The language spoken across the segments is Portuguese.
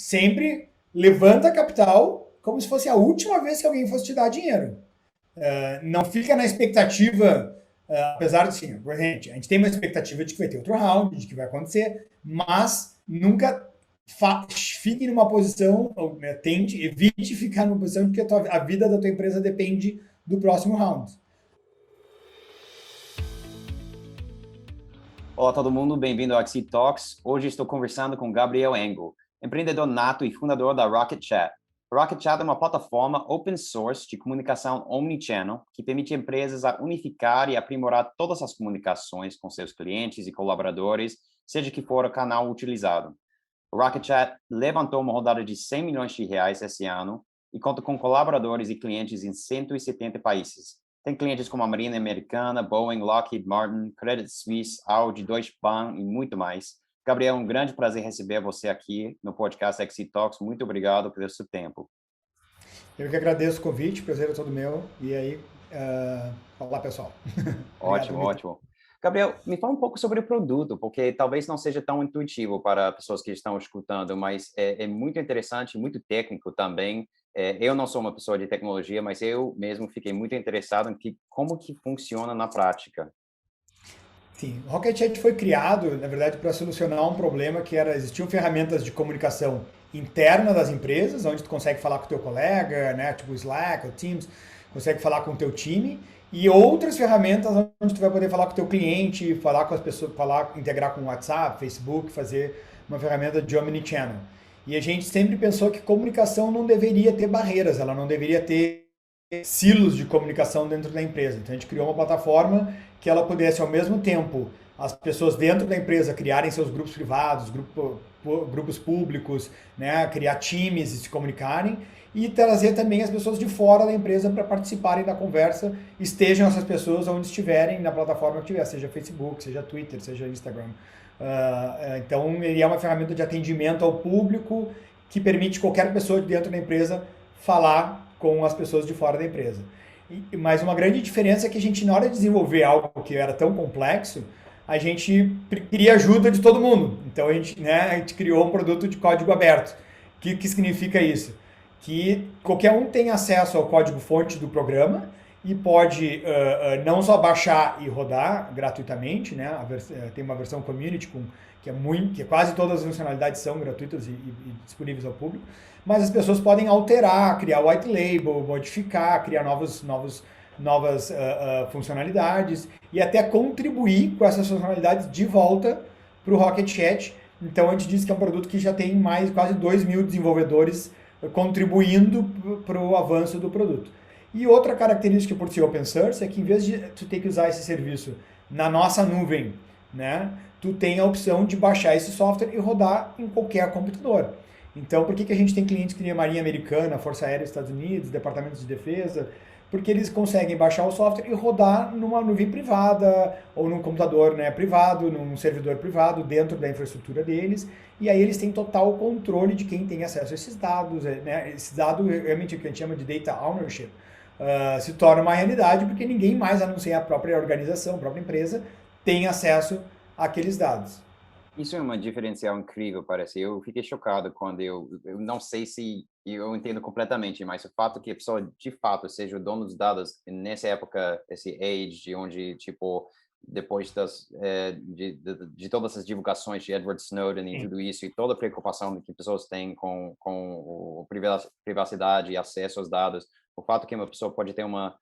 sempre levanta capital como se fosse a última vez que alguém fosse te dar dinheiro. Não fica na expectativa, apesar de sim, a gente tem uma expectativa de que vai ter outro round, de que vai acontecer, mas nunca fique numa posição, ou, né, tente, evite ficar numa posição de que a vida da tua empresa depende do próximo round. Olá todo mundo, bem-vindo ao Exit Talks. Hoje estou conversando com Gabriel Engel, empreendedor nato e fundador da Rocket Chat. Rocket Chat é uma plataforma open source de comunicação omnichannel que permite empresas a unificar e aprimorar todas as comunicações com seus clientes e colaboradores, seja que for o canal utilizado. O Rocket Chat levantou uma rodada de 100 milhões de reais esse ano e conta com colaboradores e clientes em 170 países. Tem clientes como a Marinha Americana, Boeing, Lockheed Martin, Credit Suisse, Audi, Deutsche Bank e muito mais. Gabriel, é um grande prazer receber você aqui no podcast Exit Talks. Muito obrigado pelo seu tempo. Eu que agradeço o convite, prazer é todo meu. E aí, olá pessoal. Ótimo, ótimo. Gabriel, me fala um pouco sobre o produto, porque talvez não seja tão intuitivo para pessoas que estão escutando, mas é muito interessante, muito técnico também. Eu não sou uma pessoa de tecnologia, mas eu mesmo fiquei muito interessado em como que funciona na prática. Sim, o Rocket Chat foi criado, na verdade, para solucionar um problema que era, existiam ferramentas de comunicação interna das empresas, onde tu consegue falar com o teu colega, né, tipo o Slack, o Teams, consegue falar com o teu time, e outras ferramentas onde tu vai poder falar com o teu cliente, falar com as pessoas, falar, integrar com o WhatsApp, Facebook, fazer uma ferramenta de omnichannel. E a gente sempre pensou que comunicação não deveria ter barreiras, ela não deveria ter silos de comunicação dentro da empresa. Então a gente criou uma plataforma que ela pudesse, ao mesmo tempo, as pessoas dentro da empresa criarem seus grupos privados, grupos públicos, né, criar times e se comunicarem, e trazer também as pessoas de fora da empresa para participarem da conversa, estejam essas pessoas onde estiverem na plataforma que tiver, seja Facebook, seja Twitter, seja Instagram. Então, ele é uma ferramenta de atendimento ao público que permite qualquer pessoa de dentro da empresa falar com as pessoas de fora da empresa. Mas uma grande diferença é que a gente, na hora de desenvolver algo que era tão complexo, a gente queria ajuda de todo mundo. Então a gente criou um produto de código aberto. O que significa isso? Que qualquer um tem acesso ao código-fonte do programa e pode não só baixar e rodar gratuitamente, né? Tem uma versão community que quase todas as funcionalidades são gratuitas e disponíveis ao público, mas as pessoas podem alterar, criar white label, modificar, criar novas funcionalidades e até contribuir com essas funcionalidades de volta para o Rocket Chat. Então a gente diz que é um produto que já tem quase 2 mil desenvolvedores contribuindo para o avanço do produto. E outra característica por ser open source é que em vez de tu ter que usar esse serviço na nossa nuvem, né, tu tem a opção de baixar esse software e rodar em qualquer computador. Então, por que a gente tem clientes que nem a Marinha Americana, Força Aérea dos Estados Unidos, Departamentos de Defesa? Porque eles conseguem baixar o software e rodar numa nuvem privada ou num computador, né, privado, num servidor privado dentro da infraestrutura deles. E aí eles têm total controle de quem tem acesso a esses dados. Né? Esse dado, realmente, o que a gente chama de data ownership, se torna uma realidade porque ninguém mais, a não ser a própria organização, a própria empresa, tem acesso àqueles dados. Isso é uma diferencial incrível, parece. Eu fiquei chocado quando eu não sei se eu entendo completamente, mas o fato que a pessoa de fato seja o dono dos dados nessa época, esse age, de onde tipo depois de todas as divulgações de Edward Snowden e tudo isso e toda a preocupação que pessoas têm com privacidade e acesso aos dados, o fato que uma pessoa pode ter uma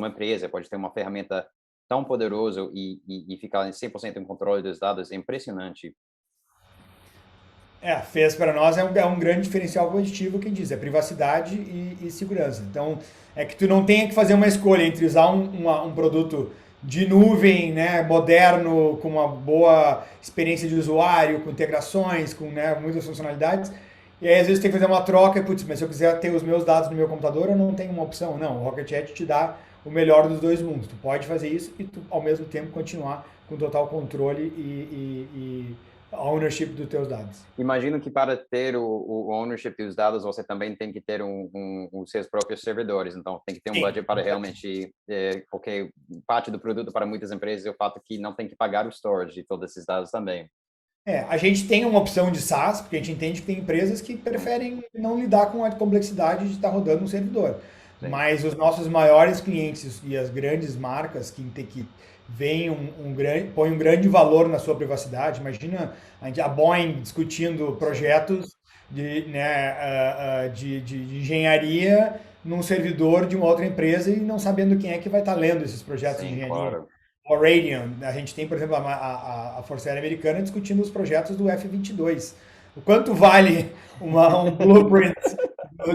empresa pode ter uma ferramenta tão poderoso e ficar em 100% em controle dos dados é impressionante. Fez para nós é um grande diferencial positivo que diz, é privacidade e segurança. Então, é que tu não tenha que fazer uma escolha entre usar um produto de nuvem, né, moderno, com uma boa experiência de usuário, com integrações, com, né, muitas funcionalidades, e aí às vezes tem que fazer uma troca, e putz, mas se eu quiser ter os meus dados no meu computador, eu não tenho uma opção. Não, o Rocket Chat te dá o melhor dos dois mundos. Tu pode fazer isso e tu, ao mesmo tempo, continuar com total controle e ownership dos teus dados. Imagino que para ter o ownership dos dados, você também tem que ter os seus próprios servidores. Então, tem que ter um budget para realmente, porque parte do produto para muitas empresas é o fato que não tem que pagar o storage de todos esses dados também. A gente tem uma opção de SaaS, porque a gente entende que tem empresas que preferem não lidar com a complexidade de estar rodando um servidor. Sim, Mas os nossos maiores clientes e as grandes marcas que veem põem um grande valor na sua privacidade. Imagina a Boeing discutindo projetos de engenharia num servidor de uma outra empresa e não sabendo quem é que vai estar lendo esses projetos de sim, engenharia. claro. O Radian, a gente tem, por exemplo, a Força Aérea Americana discutindo os projetos do F-22. O quanto vale um blueprint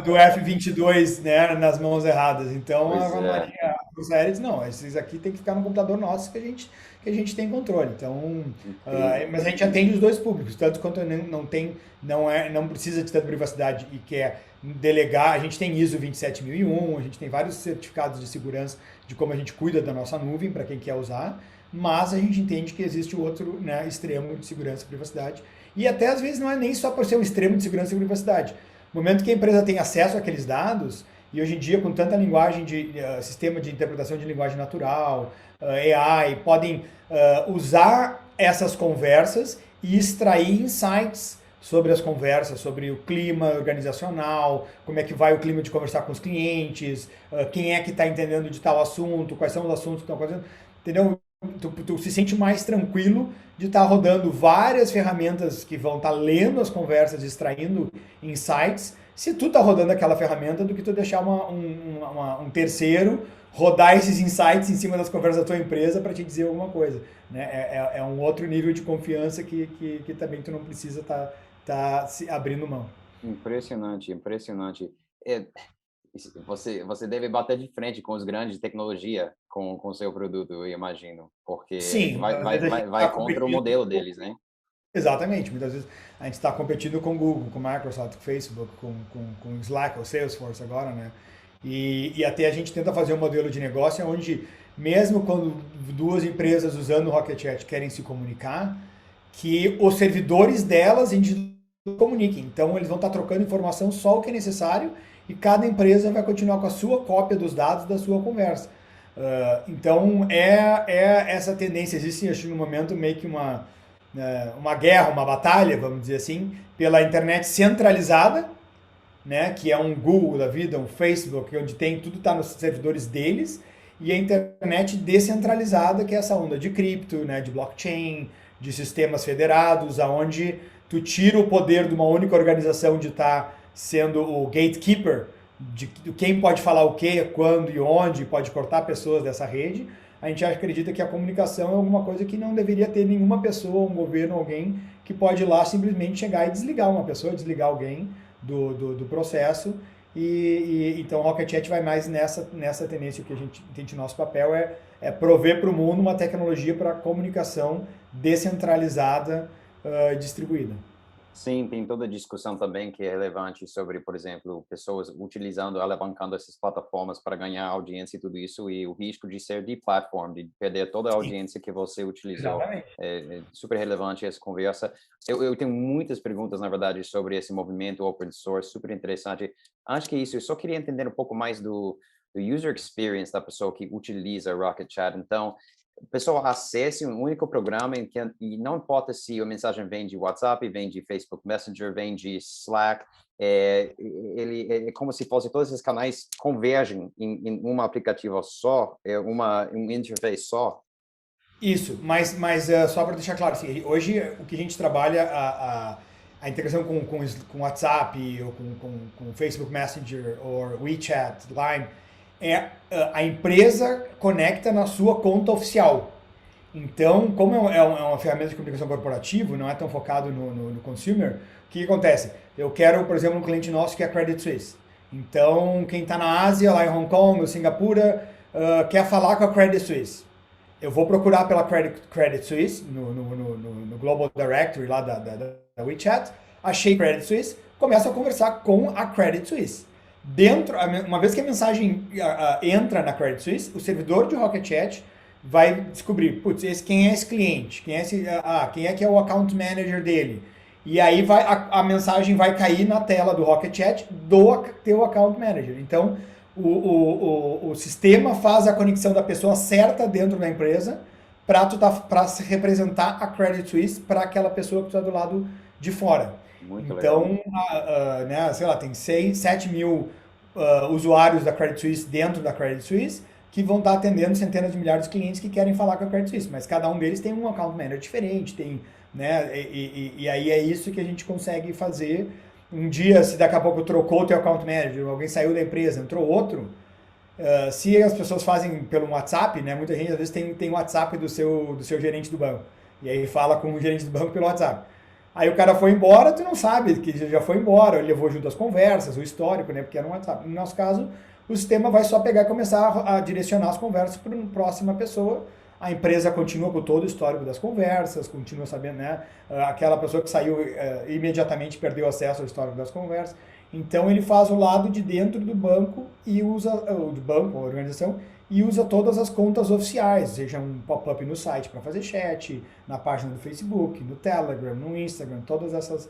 do F-22, né, nas mãos erradas? Então, Pois é, A Força Aérea diz, não, esses aqui tem que ficar no computador nosso que a gente tem controle. Então, incrível. mas a gente atende os dois públicos, tanto quanto não tem, não precisa de tanta privacidade e quer delegar. A gente tem ISO 27001, a gente tem vários certificados de segurança de como a gente cuida da nossa nuvem para quem quer usar, mas a gente entende que existe o outro, né, extremo de segurança e privacidade. E até às vezes não é nem só por ser um extremo de segurança e privacidade. No momento que a empresa tem acesso àqueles dados, e hoje em dia com tanta linguagem sistema de interpretação de linguagem natural, AI, podem usar essas conversas e extrair insights sobre as conversas, sobre o clima organizacional, como é que vai o clima de conversar com os clientes, quem é que está entendendo de tal assunto, quais são os assuntos que estão acontecendo, entendeu? Tu se sente mais tranquilo de estar rodando várias ferramentas que vão estar lendo as conversas, extraindo insights, se tu está rodando aquela ferramenta, do que tu deixar um terceiro rodar esses insights em cima das conversas da tua empresa para te dizer alguma coisa. Né? É um outro nível de confiança que também tu não precisa estar se abrindo mão. Impressionante, impressionante. É, você deve bater de frente com os grandes de tecnologia com o seu produto, eu imagino, porque Sim, às vezes a gente vai está contra o competindo. modelo deles, né? Exatamente, muitas vezes a gente está competindo com o Google, com o Microsoft, com o Facebook, com o Slack, o Salesforce agora, né? E até a gente tenta fazer um modelo de negócio onde, mesmo quando duas empresas usando o Rocket Chat querem se comunicar, que os servidores delas comuniquem. Então, eles vão estar trocando informação só o que é necessário e cada empresa vai continuar com a sua cópia dos dados da sua conversa. Então, é essa tendência. Existe, acho, no momento, meio que uma guerra, uma batalha, vamos dizer assim, pela internet centralizada, né, que é um Google da vida, um Facebook, onde tem tudo está nos servidores deles, e a internet descentralizada, que é essa onda de cripto, né, de blockchain, de sistemas federados, aonde tu tira o poder de uma única organização de estar sendo o gatekeeper de quem pode falar o que, quando e onde, pode cortar pessoas dessa rede. A gente acredita que a comunicação é alguma coisa que não deveria ter nenhuma pessoa, um governo, alguém que pode ir lá simplesmente chegar e desligar uma pessoa, desligar alguém do processo. Então o Rocket Chat vai mais nessa tendência. Que a gente entende, nosso papel é prover para o mundo uma tecnologia para comunicação descentralizada, distribuída. Sim, tem toda a discussão também que é relevante sobre, por exemplo, pessoas utilizando, alavancando essas plataformas para ganhar audiência e tudo isso, e o risco de ser de-platform, de perder toda a Sim, audiência que você utilizou. exatamente. É super relevante essa conversa. Eu tenho muitas perguntas, na verdade, sobre esse movimento open source, super interessante. Antes que isso, eu só queria entender um pouco mais do user experience da pessoa que utiliza Rocket Chat. Então, o pessoal acesse um único programa e não importa se a mensagem vem de WhatsApp, vem de Facebook Messenger, vem de Slack, ele é como se fosse todos esses canais convergem em um aplicativo só, um interface só. Isso, mas só para deixar claro, assim, hoje o que a gente trabalha, a integração com WhatsApp, ou com Facebook Messenger, ou WeChat, Line, a empresa conecta na sua conta oficial. Então, como é uma ferramenta de comunicação corporativa, não é tão focado no consumer, o que acontece? Eu quero, por exemplo, um cliente nosso que é a Credit Suisse. Então, quem está na Ásia, lá em Hong Kong ou Singapura, quer falar com a Credit Suisse. Eu vou procurar pela Credit Suisse no Global Directory lá da WeChat, achei Credit Suisse, começo a conversar com a Credit Suisse. Uma vez que a mensagem entra na Credit Suisse, o servidor de Rocket Chat vai descobrir, putz, quem é esse cliente? Quem é que é o account manager dele? E aí a mensagem vai cair na tela do Rocket Chat do teu account manager. Então, o sistema faz a conexão da pessoa certa dentro da empresa para se representar a Credit Suisse para aquela pessoa que está do lado de fora. Muito legal. Então, né, sei lá, tem 7 mil usuários da Credit Suisse dentro da Credit Suisse que vão estar atendendo centenas de milhares de clientes que querem falar com a Credit Suisse, mas cada um deles tem um account manager diferente, tem, né, e aí é isso que a gente consegue fazer. Um dia, se daqui a pouco trocou o teu account manager, alguém saiu da empresa, entrou outro, se as pessoas fazem pelo WhatsApp, né? Muita gente às vezes tem o WhatsApp do seu gerente do banco. E aí fala com o gerente do banco pelo WhatsApp. Aí o cara foi embora, tu não sabe que já foi embora, ele levou junto as conversas, o histórico, né? Porque era um WhatsApp. No nosso caso, o sistema vai só pegar e começar a direcionar as conversas para uma próxima pessoa. A empresa continua com todo o histórico das conversas, continua sabendo, né? Aquela pessoa que saiu imediatamente perdeu acesso ao histórico das conversas. Então ele faz o lado de dentro do banco e usa o do banco, a organização, e usa todas as contas oficiais, seja um pop-up no site para fazer chat, na página do Facebook, no Telegram, no Instagram, todas essas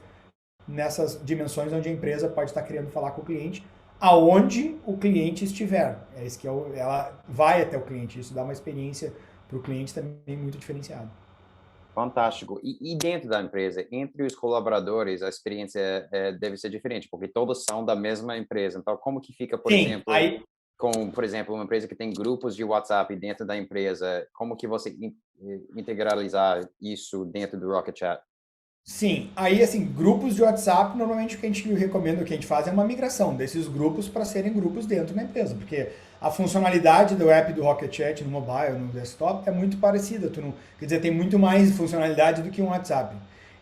nessas dimensões onde a empresa pode estar querendo falar com o cliente, aonde o cliente estiver. É isso que ela vai até o cliente. Isso dá uma experiência para o cliente também muito diferenciada. Fantástico. E dentro da empresa, entre os colaboradores, a experiência deve ser diferente, porque todos são da mesma empresa. Então, como que fica, por Sim, exemplo, com, por exemplo, uma empresa que tem grupos de WhatsApp dentro da empresa, como que você integralizar isso dentro do Rocket Chat? Sim, aí assim, grupos de WhatsApp, normalmente o que a gente recomenda, o que a gente faz é uma migração desses grupos para serem grupos dentro da empresa, porque a funcionalidade do app do Rocket Chat no mobile, no desktop, é muito parecida. Tu não, quer dizer, tem muito mais funcionalidade do que um WhatsApp.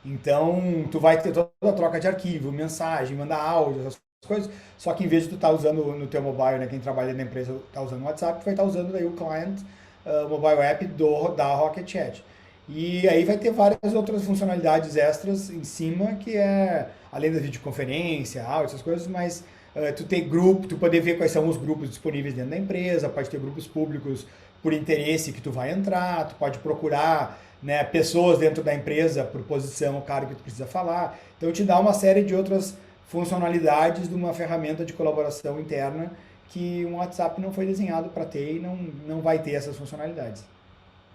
Então, tu vai ter toda a troca de arquivo, mensagem, mandar áudio, essas coisas, só que em vez de tu estar usando no teu mobile, né, quem trabalha na empresa está usando o WhatsApp, tu vai estar usando daí o client, o mobile app da Rocket Chat. E aí vai ter várias outras funcionalidades extras em cima, que é, além da videoconferência, áudio, essas coisas, mas tu ter grupo, tu poder ver quais são os grupos disponíveis dentro da empresa, pode ter grupos públicos por interesse que tu vai entrar, tu pode procurar, né, pessoas dentro da empresa por posição, o cara que tu precisa falar. Então te dá uma série de outras funcionalidades de uma ferramenta de colaboração interna que um WhatsApp não foi desenhado para ter e não vai ter essas funcionalidades.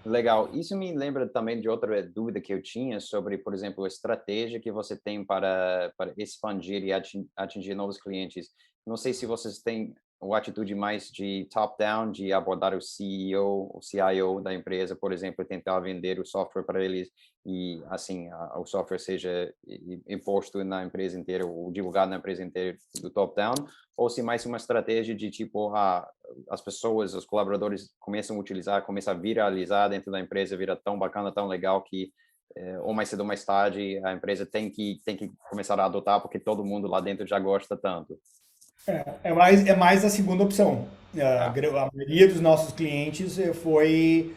Legal. Isso me lembra também de outra dúvida que eu tinha sobre, por exemplo, a estratégia que você tem para expandir e atingir novos clientes. Não sei se vocês têm uma atitude mais de top-down, de abordar o CEO, o CIO da empresa, por exemplo, e tentar vender o software para eles e, assim, o software seja imposto na empresa inteira ou divulgado na empresa inteira do top-down, ou se mais uma estratégia de tipo, as pessoas, os colaboradores começam a utilizar, começa a viralizar dentro da empresa, vira tão bacana, tão legal que ou mais cedo ou mais tarde a empresa tem que começar a adotar porque todo mundo lá dentro já gosta tanto. É mais a segunda opção. Tá? A maioria dos nossos clientes foi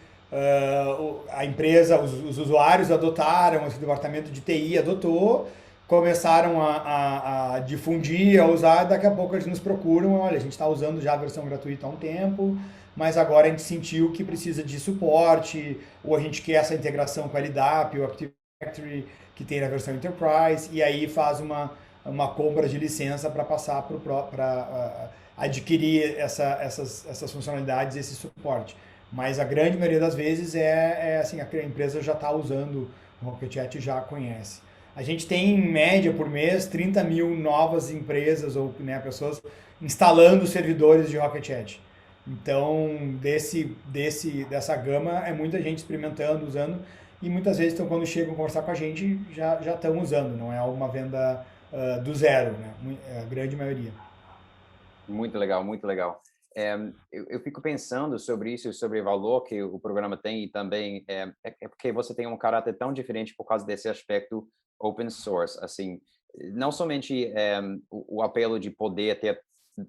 a empresa, os usuários adotaram, esse departamento de TI adotou, começaram a difundir, a usar, daqui a pouco eles nos procuram, olha, a gente está usando já a versão gratuita há um tempo, mas agora a gente sentiu que precisa de suporte, ou a gente quer essa integração com a LDAP, o Active Directory, que tem na versão Enterprise, e aí faz uma compra de licença para passar para adquirir essas funcionalidades, esse suporte. Mas a grande maioria das vezes é assim, a empresa já está usando o Rocket Chat e já conhece. A gente tem, em média, por mês, 30 mil novas empresas ou, né, pessoas instalando servidores de Rocket Chat. Então, dessa gama, é muita gente experimentando, usando, e muitas vezes, então, quando chegam a conversar com a gente, já estão usando, não é alguma venda do zero, né? A grande maioria. Muito legal, muito legal. Eu fico pensando sobre isso, sobre o valor que o programa tem e também é porque você tem um caráter tão diferente por causa desse aspecto open source, assim, não somente o apelo de poder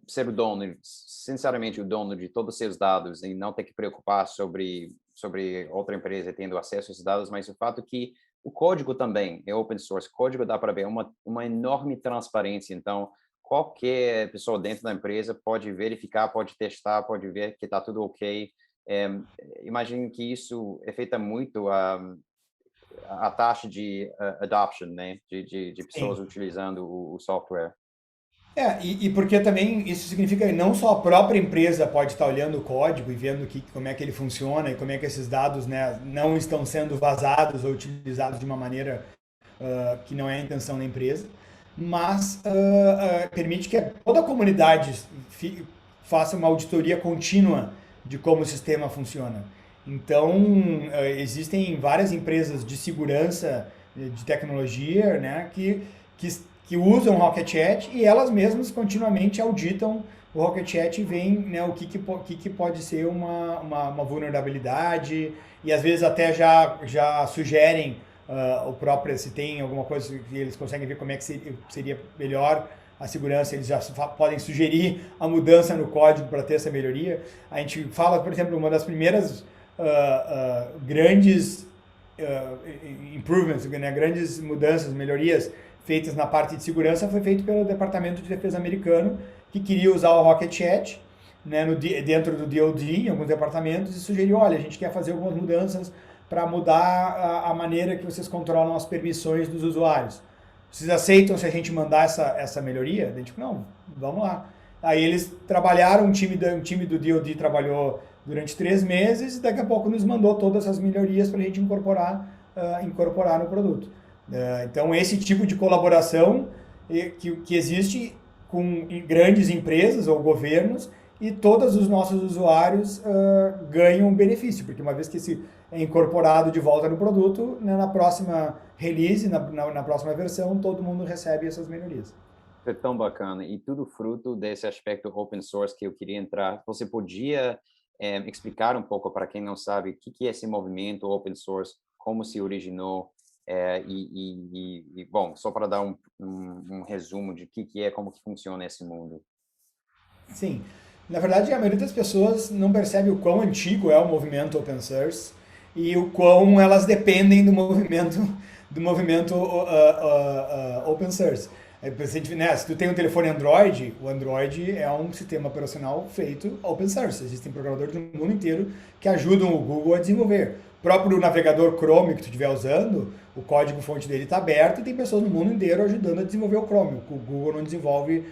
ser o dono, sinceramente o dono de todos os seus dados e não ter que preocupar sobre outra empresa tendo acesso a esses dados, mas o fato que o código também é open source, o código dá para ver uma enorme transparência, então qualquer pessoa dentro da empresa pode verificar, pode testar, pode ver que está tudo ok. É, imagino que isso afeta muito a taxa de adoption, né? De pessoas Sim. utilizando o software. E porque também isso significa que não só a própria empresa pode estar olhando o código e vendo como é que ele funciona e como é que esses dados, né, não estão sendo vazados ou utilizados de uma maneira que não é a intenção da empresa, mas permite que toda a comunidade faça uma auditoria contínua de como o sistema funciona. Então, existem várias empresas de segurança de tecnologia, né, que usam o Rocket Chat e elas mesmas continuamente auditam o Rocket Chat e veem, né, o que pode ser uma vulnerabilidade e às vezes até já sugerem o próprio, se tem alguma coisa que eles conseguem ver como é que seria melhor a segurança, eles já podem sugerir a mudança no código para ter essa melhoria. A gente fala, por exemplo, uma das primeiras grandes improvements, né, grandes mudanças, melhorias feitas na parte de segurança foi feito pelo Departamento de Defesa americano, que queria usar o Rocket Chat, né, dentro do DoD, em alguns departamentos, e sugeriu, olha, a gente quer fazer algumas mudanças para mudar a maneira que vocês controlam as permissões dos usuários. Vocês aceitam se a gente mandar essa melhoria? A gente, não, vamos lá. Aí eles trabalharam, um time do DoD trabalhou durante 3 meses e daqui a pouco nos mandou todas as melhorias para a gente incorporar no produto. Então, esse tipo de colaboração que existe com grandes empresas ou governos e todos os nossos usuários ganham benefício, porque uma vez que esse é incorporado de volta no produto, né, na próxima release, na próxima versão, todo mundo recebe essas melhorias. É tão bacana. E tudo fruto desse aspecto open source que eu queria entrar. Você podia explicar um pouco para quem não sabe o que é esse movimento open source, como se originou, bom, só para dar um resumo de o que é, como que funciona esse mundo. Sim. Na verdade, a maioria das pessoas não percebe o quão antigo é o movimento open source e o quão elas dependem do movimento open source. Né, se tu tem um telefone Android, o Android é um sistema operacional feito open source. Existem programadores no mundo inteiro que ajudam o Google a desenvolver. O próprio navegador Chrome que tu estiver usando, o código-fonte dele está aberto e tem pessoas no mundo inteiro ajudando a desenvolver o Chrome. O Google não desenvolve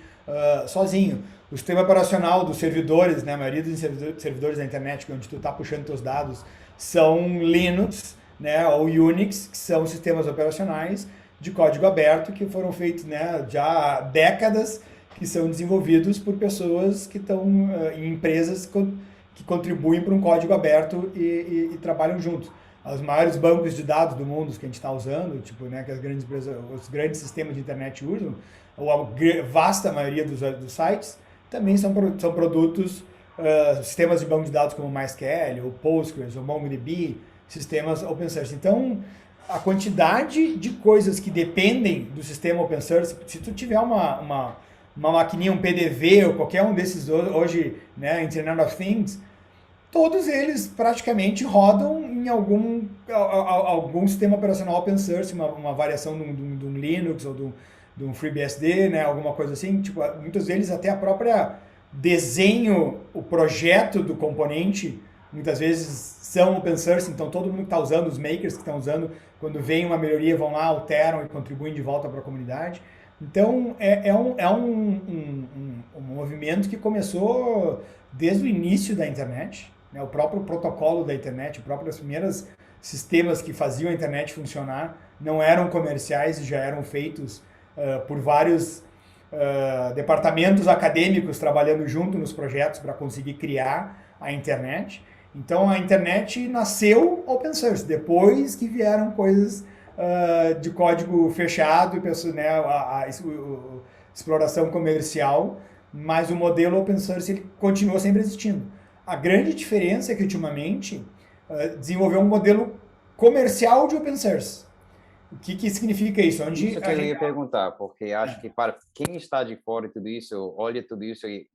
sozinho. O sistema operacional dos servidores, né, a maioria dos servidores da internet, onde tu está puxando teus dados, são Linux, né, ou Unix, que são sistemas operacionais de código aberto que foram feitos, né, já há décadas, que são desenvolvidos por pessoas que estão em empresas que contribuem para um código aberto e trabalham juntos. Os maiores bancos de dados do mundo que a gente está usando, tipo, né, que as grandes empresas, os grandes sistemas de internet usam, ou a vasta maioria dos sites, também são produtos, sistemas de banco de dados como MySQL, ou Postgres, ou MongoDB, sistemas open source. Então, a quantidade de coisas que dependem do sistema open source, se tu tiver uma maquininha, um PDV, ou qualquer um desses hoje, né, Internet of Things, todos eles praticamente rodam em algum sistema operacional open source, uma variação de um Linux ou de um FreeBSD, né, alguma coisa assim. Tipo, muitos deles até a própria desenho, o projeto do componente, muitas vezes são open source, então todo mundo que está usando, os makers que estão usando, quando vem uma melhoria vão lá, alteram e contribuem de volta para a comunidade. Então é um movimento que começou desde o início da internet, né? O próprio protocolo da internet, os próprios primeiros sistemas que faziam a internet funcionar não eram comerciais e já eram feitos por vários departamentos acadêmicos trabalhando junto nos projetos para conseguir criar a internet. Então a internet nasceu open source, depois que vieram coisas de código fechado e, né, a exploração comercial, mas o modelo open source ele continua sempre existindo. A grande diferença é que ultimamente desenvolveu um modelo comercial de open source. O que significa isso? Isso que eu ia perguntar, porque acho que para quem está de fora de tudo isso, olha tudo isso e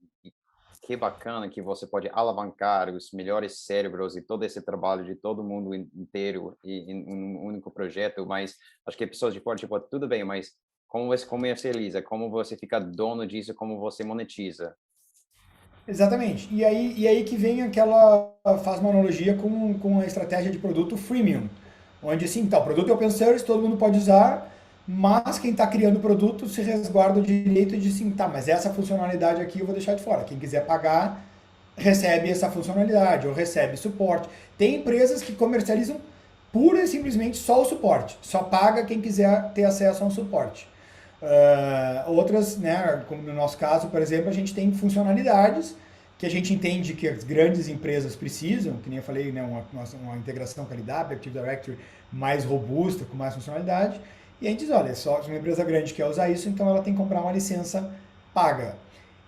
que bacana que você pode alavancar os melhores cérebros e todo esse trabalho de todo mundo inteiro em um único projeto, mas acho que pessoas de fora, tipo, tudo bem, mas como você comercializa, como você fica dono disso, como você monetiza? Exatamente. E aí que vem faz uma analogia com a estratégia de produto freemium, onde assim, tá, o produto é open source, todo mundo pode usar, mas quem está criando o produto se resguarda o direito de sim, tá, mas essa funcionalidade aqui eu vou deixar de fora. Quem quiser pagar, recebe essa funcionalidade ou recebe suporte. Tem empresas que comercializam pura e simplesmente só o suporte. Só paga quem quiser ter acesso a um suporte. Outras, né, como no nosso caso, por exemplo, a gente tem funcionalidades que a gente entende que as grandes empresas precisam, que nem eu falei, né, uma integração com a LDAP, Active Directory, mais robusta, com mais funcionalidade, e a gente diz, olha, só se uma empresa grande quer usar isso, então ela tem que comprar uma licença paga.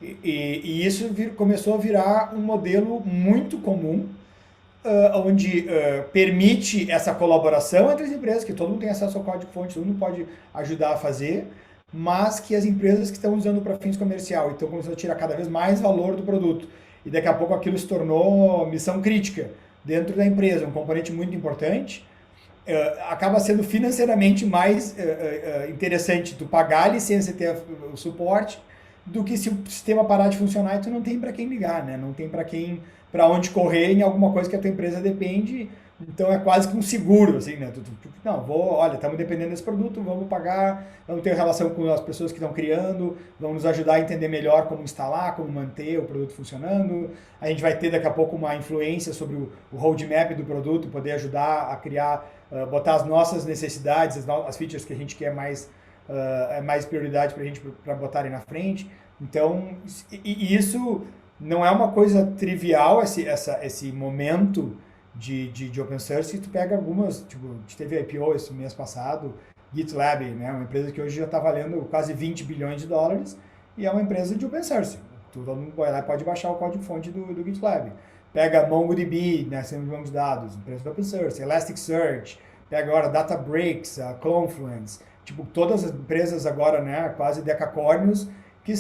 E isso começou a virar um modelo muito comum, onde permite essa colaboração entre as empresas, que todo mundo tem acesso ao código-fonte, todo mundo pode ajudar a fazer, mas que as empresas que estão usando para fins comercial e estão começando a tirar cada vez mais valor do produto, e daqui a pouco aquilo se tornou missão crítica dentro da empresa, um componente muito importante, acaba sendo financeiramente mais interessante tu pagar a licença e ter o suporte, do que se o sistema parar de funcionar e tu não tem para quem ligar, né? Não tem para onde correr em alguma coisa que a tua empresa depende. Então é quase que um seguro, assim, né? Não, olha, estamos dependendo desse produto, vamos pagar, vamos ter relação com as pessoas que estão criando, vamos nos ajudar a entender melhor como instalar, como manter o produto funcionando. A gente vai ter daqui a pouco uma influência sobre o roadmap do produto, poder ajudar a criar, botar as nossas necessidades, as features que a gente quer mais, é mais prioridade para a gente para botarem na frente. Então, e isso não é uma coisa trivial, esse momento de open source. Tu pega algumas, tipo, a gente teve IPO esse mês passado, GitLab, né, uma empresa que hoje já está valendo quase 20 bilhões de dólares, e é uma empresa de open source. Todo mundo vai lá e pode baixar o código-fonte do GitLab. Pega MongoDB, né, centro de bancos de dados, empresa de open source, Elasticsearch, pega agora Databricks, a Confluence, tipo, todas as empresas agora, né, quase decacórnios, que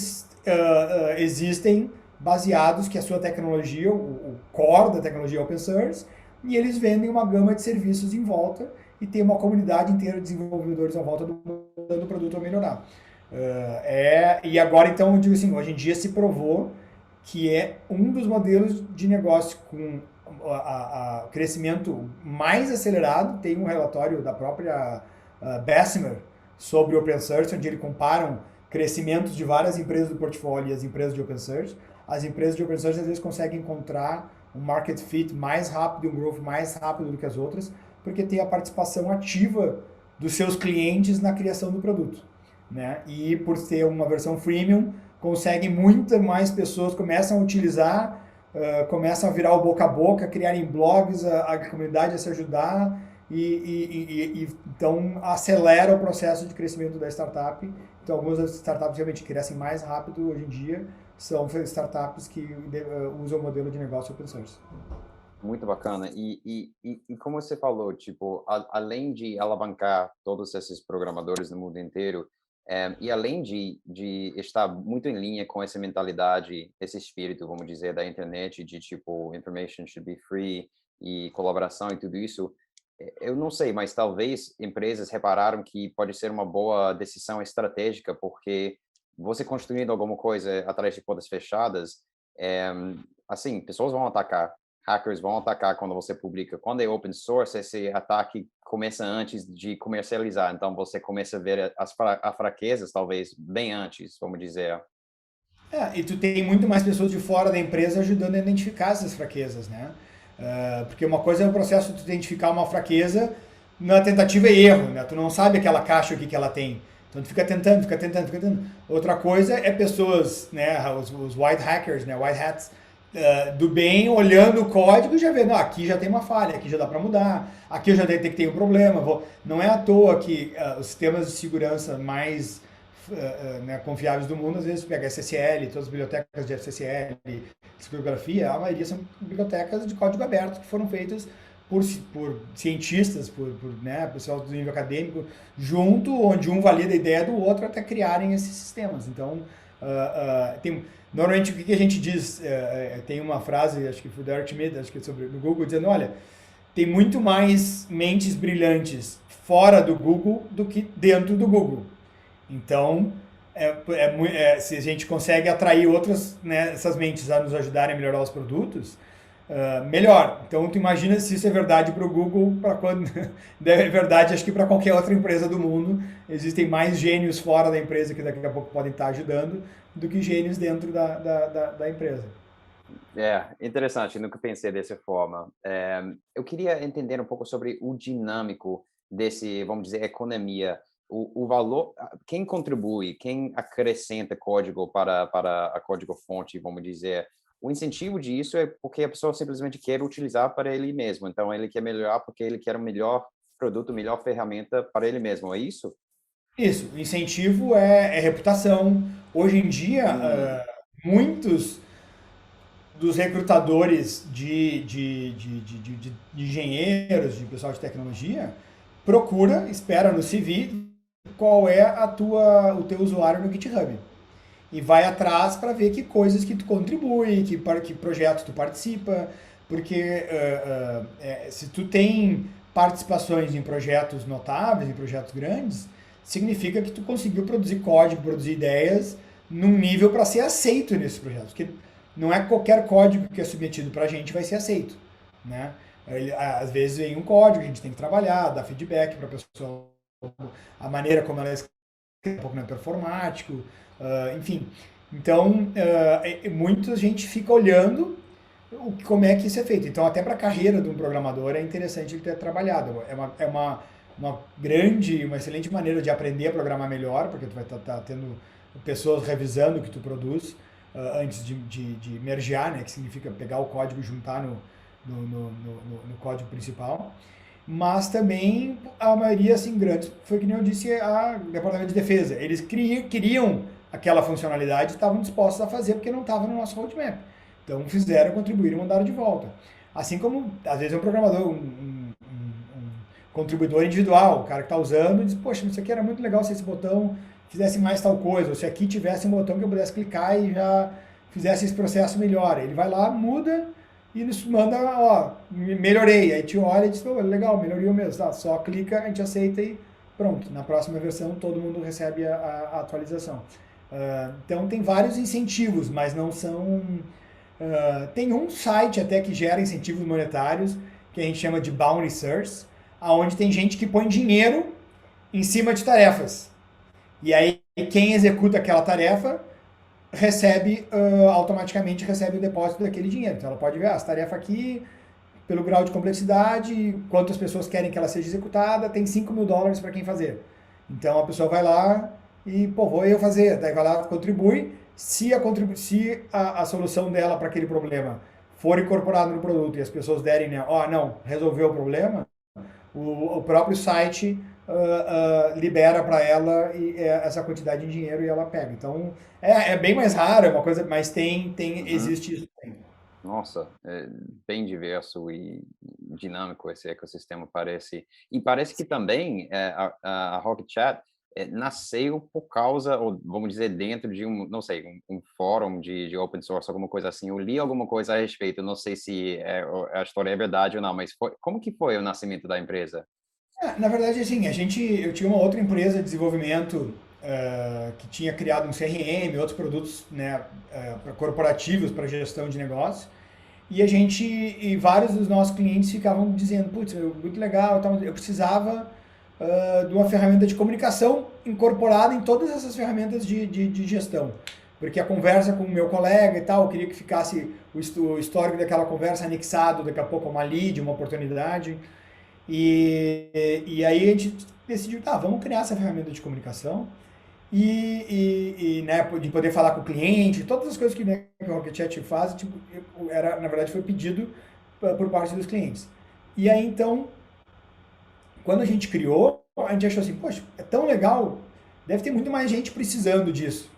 existem baseados que a sua tecnologia, o core da tecnologia é open source, e eles vendem uma gama de serviços em volta e tem uma comunidade inteira de desenvolvedores à volta do produto a melhorar. E agora, então, eu digo assim, hoje em dia se provou que é um dos modelos de negócio com o crescimento mais acelerado. Tem um relatório da própria Bessemer sobre open source, onde eles comparam crescimentos de várias empresas do portfólio e as empresas de open source. As empresas de open source às vezes conseguem encontrar um market fit mais rápido, um growth mais rápido do que as outras, porque tem a participação ativa dos seus clientes na criação do produto, né? E por ter uma versão freemium, conseguem muitas mais pessoas, começam a utilizar, começam a virar o boca a boca, criarem blogs, a comunidade a se ajudar, e então acelera o processo de crescimento da startup. Então algumas das startups realmente crescem mais rápido hoje em dia, são startups que usam o modelo de negócio open source. Muito bacana. E como você falou, tipo, além de alavancar todos esses programadores no mundo inteiro, e além de estar muito em linha com essa mentalidade, esse espírito, vamos dizer, da internet, de tipo, information should be free e colaboração e tudo isso, eu não sei, mas talvez empresas repararam que pode ser uma boa decisão estratégica, porque você construindo alguma coisa atrás de portas fechadas, assim, pessoas vão atacar, hackers vão atacar quando você publica. Quando é open source, esse ataque começa antes de comercializar, então você começa a ver as fraquezas, talvez, bem antes, vamos dizer. E tu tem muito mais pessoas de fora da empresa ajudando a identificar essas fraquezas, né? Porque uma coisa é o processo de tu identificar uma fraqueza na tentativa e erro, né? Tu não sabe aquela caixa o que ela tem. Então tu fica tentando. Outra coisa é pessoas, né, os white hackers, né, white hats, do bem, olhando o código e já vendo, aqui já tem uma falha, aqui já dá para mudar, aqui eu já detectei um problema. Não é à toa que os sistemas de segurança mais né, confiáveis do mundo, às vezes pega SSL, todas as bibliotecas de SSL, criptografia, a maioria são bibliotecas de código aberto que foram feitas por cientistas, por né, pessoal do nível acadêmico, junto, onde um valida a ideia do outro até criarem esses sistemas. Então, normalmente o que a gente diz, tem uma frase, acho que foi do Eric Schmidt, acho que sobre no Google, dizendo, olha, tem muito mais mentes brilhantes fora do Google do que dentro do Google. Então, se a gente consegue atrair outras, né, essas mentes a nos ajudarem a melhorar os produtos, melhor. Então, tu imagina se isso é verdade para o Google, para quando é verdade, acho que para qualquer outra empresa do mundo, existem mais gênios fora da empresa que daqui a pouco podem estar ajudando do que gênios dentro da empresa. Interessante, nunca pensei dessa forma. Eu queria entender um pouco sobre o dinâmico desse, vamos dizer, economia. O valor, quem contribui, quem acrescenta código para a código-fonte, vamos dizer. O incentivo disso é porque a pessoa simplesmente quer utilizar para ele mesmo. Então, ele quer melhorar porque ele quer um melhor produto, melhor ferramenta para ele mesmo. É isso? Isso, o incentivo é reputação. Hoje em dia, Hum, muitos dos recrutadores de engenheiros, de pessoal de tecnologia, procura, espera no CV qual é o teu usuário no GitHub. E vai atrás para ver que coisas que tu contribui, que projetos tu participa, porque se tu tem participações em projetos notáveis, em projetos grandes, significa que tu conseguiu produzir código, produzir ideias num nível para ser aceito nesses projetos. Porque não é qualquer código que é submetido para a gente vai ser aceito, né? Às vezes vem um código, a gente tem que trabalhar, dar feedback para a pessoa, a maneira como ela escreve, um pouco no performático, enfim. Então, muita gente fica olhando como é que isso é feito. Então, até para a carreira de um programador é interessante ele ter trabalhado. Uma grande, uma excelente maneira de aprender a programar melhor, porque tu vai estar tendo pessoas revisando o que tu produz antes de mergear, né, que significa pegar o código e juntar no código principal. Mas também a maioria, assim, grandes, foi que nem eu disse, o Departamento de Defesa. Eles queriam aquela funcionalidade e estavam dispostos a fazer porque não estava no nosso roadmap. Então fizeram, contribuíram e mandaram de volta. Assim como, às vezes, um programador, um contribuidor individual, o cara que está usando, diz, poxa, isso aqui era muito legal se esse botão fizesse mais tal coisa, ou se aqui tivesse um botão que eu pudesse clicar e já fizesse esse processo melhor. Ele vai lá, muda e nos manda, ó, melhorei. Aí te olha e diz, oh, legal, melhorou mesmo. Tá, só clica, a gente aceita e pronto. Na próxima versão todo mundo recebe a atualização. Então tem vários incentivos, mas não são. Tem um site até que gera incentivos monetários, que a gente chama de Bounty Search, aonde tem gente que põe dinheiro em cima de tarefas. E aí quem executa aquela tarefa automaticamente recebe o depósito daquele dinheiro. Então ela pode ver as tarefas aqui, pelo grau de complexidade, quantas pessoas querem que ela seja executada, tem $5.000 para quem fazer. Então a pessoa vai lá e, pô, vou eu fazer. Daí vai lá, contribui. Se a solução dela para aquele problema for incorporada no produto e as pessoas derem, né, ó, não, resolveu o problema, o próprio site libera para ela essa quantidade de dinheiro e ela pega. Então, é bem mais raro, é uma coisa, mas uhum. existe isso. Nossa, é bem diverso e dinâmico esse ecossistema parece. E parece que também a Rocket Chat nasceu por causa, ou vamos dizer, dentro de não sei, um fórum de open source, alguma coisa assim. Eu li alguma coisa a respeito, eu não sei se a história é verdade ou não, mas como que foi o nascimento da empresa? Na verdade, assim, eu tinha uma outra empresa de desenvolvimento que tinha criado um CRM, outros produtos, né, corporativos para gestão de negócios. E vários dos nossos clientes ficavam dizendo, putz, muito legal, eu precisava de uma ferramenta de comunicação incorporada em todas essas ferramentas de gestão. Porque a conversa com o meu colega e tal, eu queria que ficasse o histórico daquela conversa anexado daqui a pouco a uma lead, uma oportunidade. E aí a gente decidiu, tá, vamos criar essa ferramenta de comunicação né, de poder falar com o cliente, todas as coisas que, né, que o Rocket Chat faz, tipo, na verdade foi pedido por parte dos clientes. E aí então, quando a gente criou, a gente achou assim, poxa, é tão legal, deve ter muito mais gente precisando disso.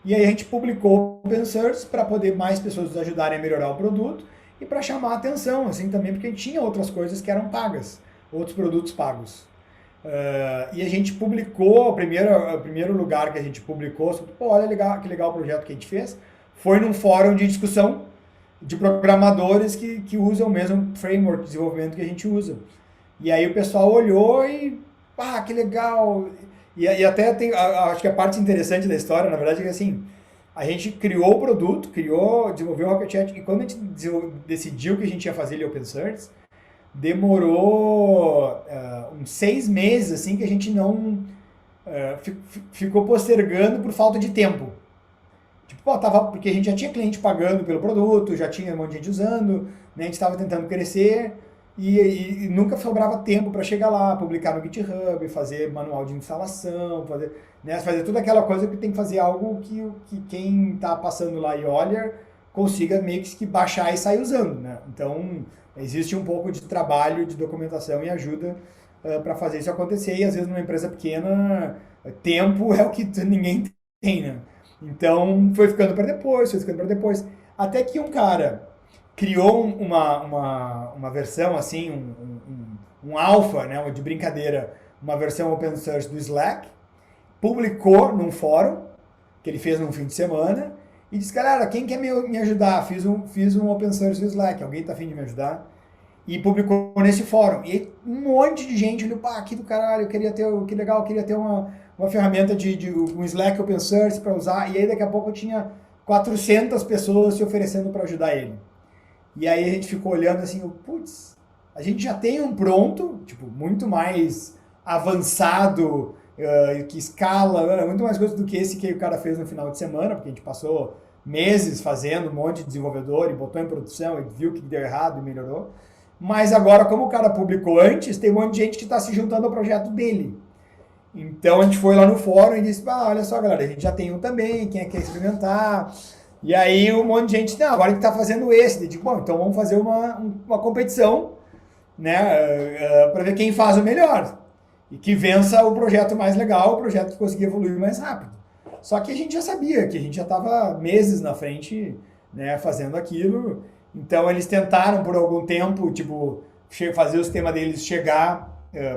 E aí a gente publicou open source para poder mais pessoas nos ajudarem a melhorar o produto e para chamar a atenção, assim, também, porque a gente tinha outras coisas que eram pagas, outros produtos pagos. E a gente publicou, o primeiro lugar que a gente publicou, pô, olha legal, que legal o projeto que a gente fez, foi num fórum de discussão de programadores que usam o mesmo framework de desenvolvimento que a gente usa. E aí o pessoal olhou e, que legal. E até tem, acho que a parte interessante da história, na verdade, é que assim, A gente criou o produto, desenvolveu o Rocket Chat, e quando a gente decidiu que a gente ia fazer ele open source, demorou uns 6 meses, assim, que a gente não ficou postergando por falta de tempo. Tipo, pô, porque a gente já tinha cliente pagando pelo produto, já tinha um monte de gente usando, né, a gente estava tentando crescer e nunca sobrava tempo para chegar lá, publicar no GitHub, fazer manual de instalação, fazer toda aquela coisa que tem que fazer algo que quem está passando lá e olha consiga meio que baixar e sair usando, né? Então, existe um pouco de trabalho, de documentação e ajuda para fazer isso acontecer. E às vezes numa empresa pequena, tempo é o que ninguém tem, né? Então foi ficando para depois, foi ficando para depois. Até que um cara criou uma versão assim, um alpha, né, de brincadeira, uma versão open source do Slack, publicou num fórum que ele fez num fim de semana e disse, galera, quem quer me ajudar? Fiz um open source do Slack, alguém tá afim de me ajudar? E publicou nesse fórum. E aí, um monte de gente olhou, pá, que do caralho, eu queria ter, que legal, eu queria ter uma ferramenta de um Slack open source para usar. E aí daqui a pouco eu tinha 400 pessoas se oferecendo para ajudar ele. E aí a gente ficou olhando assim, putz, a gente já tem um pronto, tipo, muito mais avançado, que escala, muito mais coisa do que esse que o cara fez no final de semana, porque a gente passou meses fazendo um monte de desenvolvedor e botou em produção e viu que deu errado e melhorou. Mas agora, como o cara publicou antes, tem um monte de gente que está se juntando ao projeto dele. Então a gente foi lá no fórum e disse, olha só, galera, a gente já tem um também, quem é que quer experimentar? E aí um monte de gente, não, agora que está fazendo esse. Eu digo, bom, então vamos fazer uma competição, né, para ver quem faz o melhor. E que vença o projeto mais legal, o projeto que conseguir evoluir mais rápido. Só que a gente já sabia que a gente já estava meses na frente, né, fazendo aquilo. Então eles tentaram por algum tempo, tipo, fazer o sistema deles chegar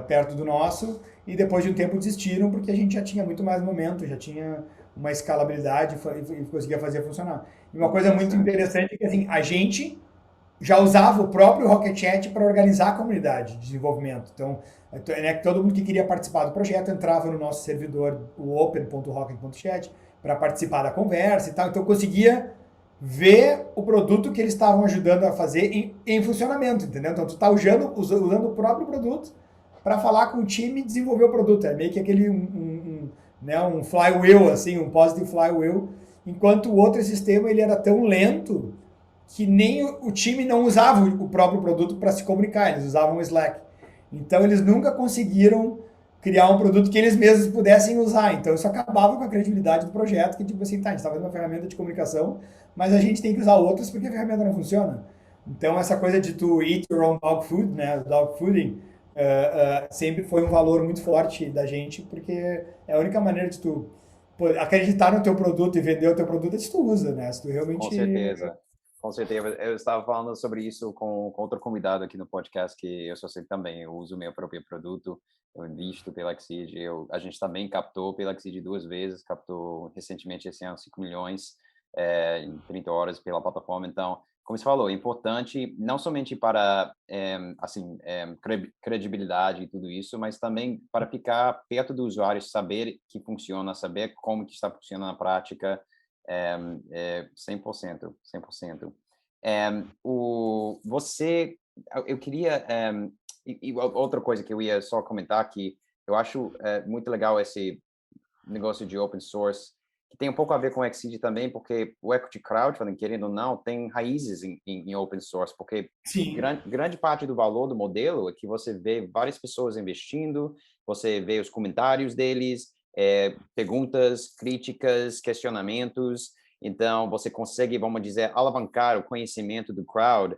perto do nosso e depois de um tempo desistiram porque a gente já tinha muito mais momento, já tinha uma escalabilidade e conseguia fazer funcionar. E uma coisa muito interessante é que assim, a gente já usava o próprio Rocket Chat para organizar a comunidade de desenvolvimento. Então, né, todo mundo que queria participar do projeto entrava no nosso servidor, o open.rocket.chat, para participar da conversa e tal. Então, eu conseguia ver o produto que eles estavam ajudando a fazer em funcionamento, entendeu? Então, tu está usando o próprio produto para falar com o time e desenvolver o produto. É meio que aquele né, um flywheel, assim, um positive flywheel, enquanto o outro sistema ele era tão lento que nem o time não usava o próprio produto para se comunicar, eles usavam o Slack. Então eles nunca conseguiram criar um produto que eles mesmos pudessem usar. Então isso acabava com a credibilidade do projeto, que tipo assim, tá, a gente está fazendo uma ferramenta de comunicação, mas a gente tem que usar outras porque a ferramenta não funciona. Então essa coisa de tu eat your own dog food, né, dog fooding, sempre foi um valor muito forte da gente, porque é a única maneira de tu acreditar no teu produto e vender o teu produto é se tu usa, né? Se tu Com realmente. certeza. Com certeza. Eu estava falando sobre isso com outro convidado aqui no podcast, que eu sou assim também. Eu uso o meu próprio produto, eu invisto pela Exceed. A gente também captou pela Exceed 2 vezes, captou recentemente esse ano 5 milhões em 30 horas pela plataforma. Então, como você falou, é importante não somente para assim credibilidade e tudo isso, mas também para ficar perto do usuário, saber que funciona, saber como que está funcionando na prática. 100%, 100%. Eu queria, e outra coisa que eu ia só comentar que eu acho muito legal esse negócio de open source, que tem um pouco a ver com o Exceed também, porque o Equity Crowdfunding, querendo ou não, tem raízes em open source, porque Sim. grande parte do valor do modelo é que você vê várias pessoas investindo, você vê os comentários deles, perguntas, críticas, questionamentos. Então, você consegue, vamos dizer, alavancar o conhecimento do crowd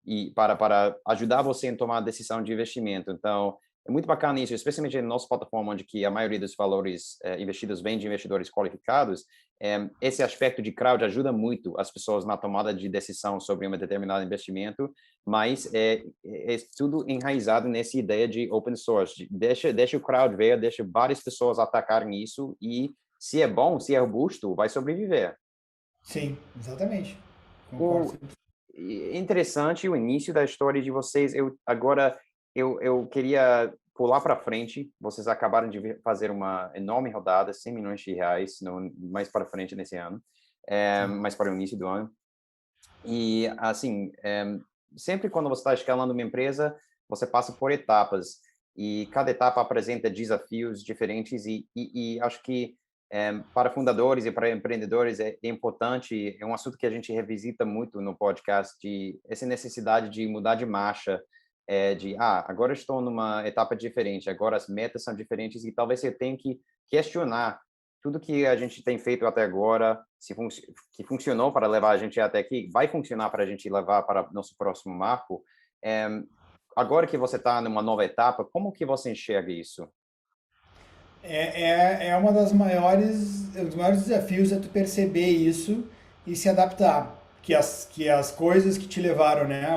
e para ajudar você a tomar a decisão de investimento. Então, é muito bacana isso, especialmente na nossa plataforma, onde que a maioria dos valores investidos vem de investidores qualificados. Esse aspecto de crowd ajuda muito as pessoas na tomada de decisão sobre um determinado investimento, mas é tudo enraizado nessa ideia de open source. Deixa o crowd ver, deixa várias pessoas atacarem isso e, se é bom, se é robusto, vai sobreviver. Sim, exatamente. O, Concordo. interessante o início da história de vocês. Eu queria pular para frente, vocês acabaram de fazer uma enorme rodada, 100 milhões de reais, mais para frente nesse ano, Sim. mais para o início do ano. E, assim, sempre quando você está escalando uma empresa, você passa por etapas e cada etapa apresenta desafios diferentes e acho que para fundadores e para empreendedores é importante, é um assunto que a gente revisita muito no podcast, de essa necessidade de mudar de marcha, agora eu estou numa etapa diferente, agora as metas são diferentes e talvez você tenha que questionar tudo que a gente tem feito até agora, que funcionou para levar a gente até aqui, vai funcionar para a gente levar para nosso próximo marco. Eh, Agora que você está numa nova etapa, como que você enxerga isso? É uma das maiores, os maiores desafios é tu perceber isso e se adaptar. Que as coisas que te levaram, né?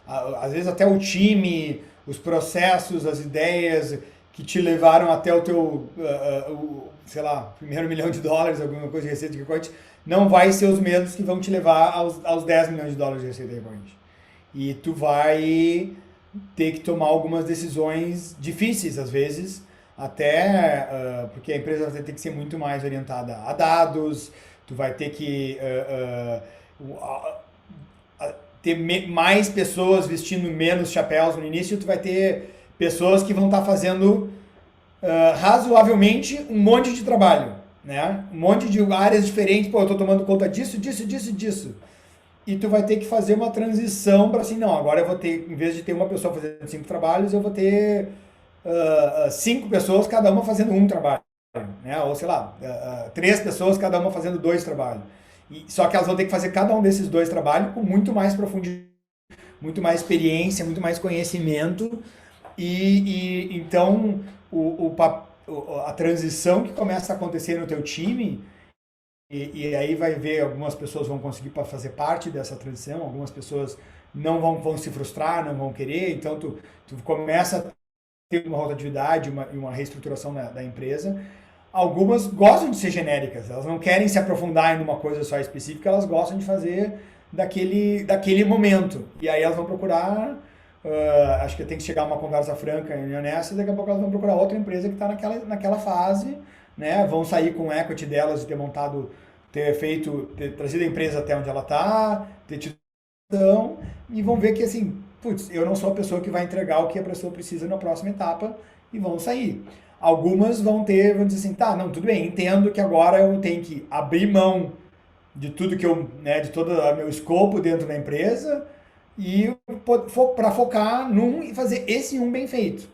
Às vezes até o time, os processos, as ideias que te levaram até o teu, sei lá, primeiro milhão de dólares, alguma coisa de receita recorrente, não vai ser os mesmos que vão te levar aos 10 milhões de dólares de receita recorrente. E tu vai ter que tomar algumas decisões difíceis, às vezes, até porque a empresa vai ter que ser muito mais orientada a dados, tu vai ter que ter mais pessoas vestindo menos chapéus no início, tu vai ter pessoas que vão estar fazendo razoavelmente um monte de trabalho, né? Um monte de áreas diferentes, pô, eu estou tomando conta disso, disso, disso, disso. E tu vai ter que fazer uma transição para assim, não, agora eu vou ter, em vez de ter uma pessoa fazendo 5 trabalhos, eu vou ter 5 pessoas, cada uma fazendo um trabalho, né? Ou sei lá, 3 pessoas, cada uma fazendo 2 trabalhos. Só que elas vão ter que fazer cada um desses 2 trabalhos com muito mais profundidade, muito mais experiência, muito mais conhecimento. Então a transição que começa a acontecer no teu time e aí vai ver, algumas pessoas vão conseguir fazer parte dessa transição, algumas pessoas não vão se frustrar, não vão querer, então tu começa a ter uma rotatividade e uma reestruturação da empresa. Algumas gostam de ser genéricas, elas não querem se aprofundar em uma coisa só específica, elas gostam de fazer daquele momento. E aí elas vão procurar, acho que tem que chegar a uma conversa franca e honesta, e daqui a pouco elas vão procurar outra empresa que está naquela fase, né? Vão sair com o equity delas de ter trazido a empresa até onde ela está, ter tido então, e vão ver que assim, putz, eu não sou a pessoa que vai entregar o que a pessoa precisa na próxima etapa e vão sair. Algumas vão dizer assim, tá, não, tudo bem, entendo que agora eu tenho que abrir mão de tudo né, de todo o meu escopo dentro da empresa e para focar num e fazer esse um bem feito.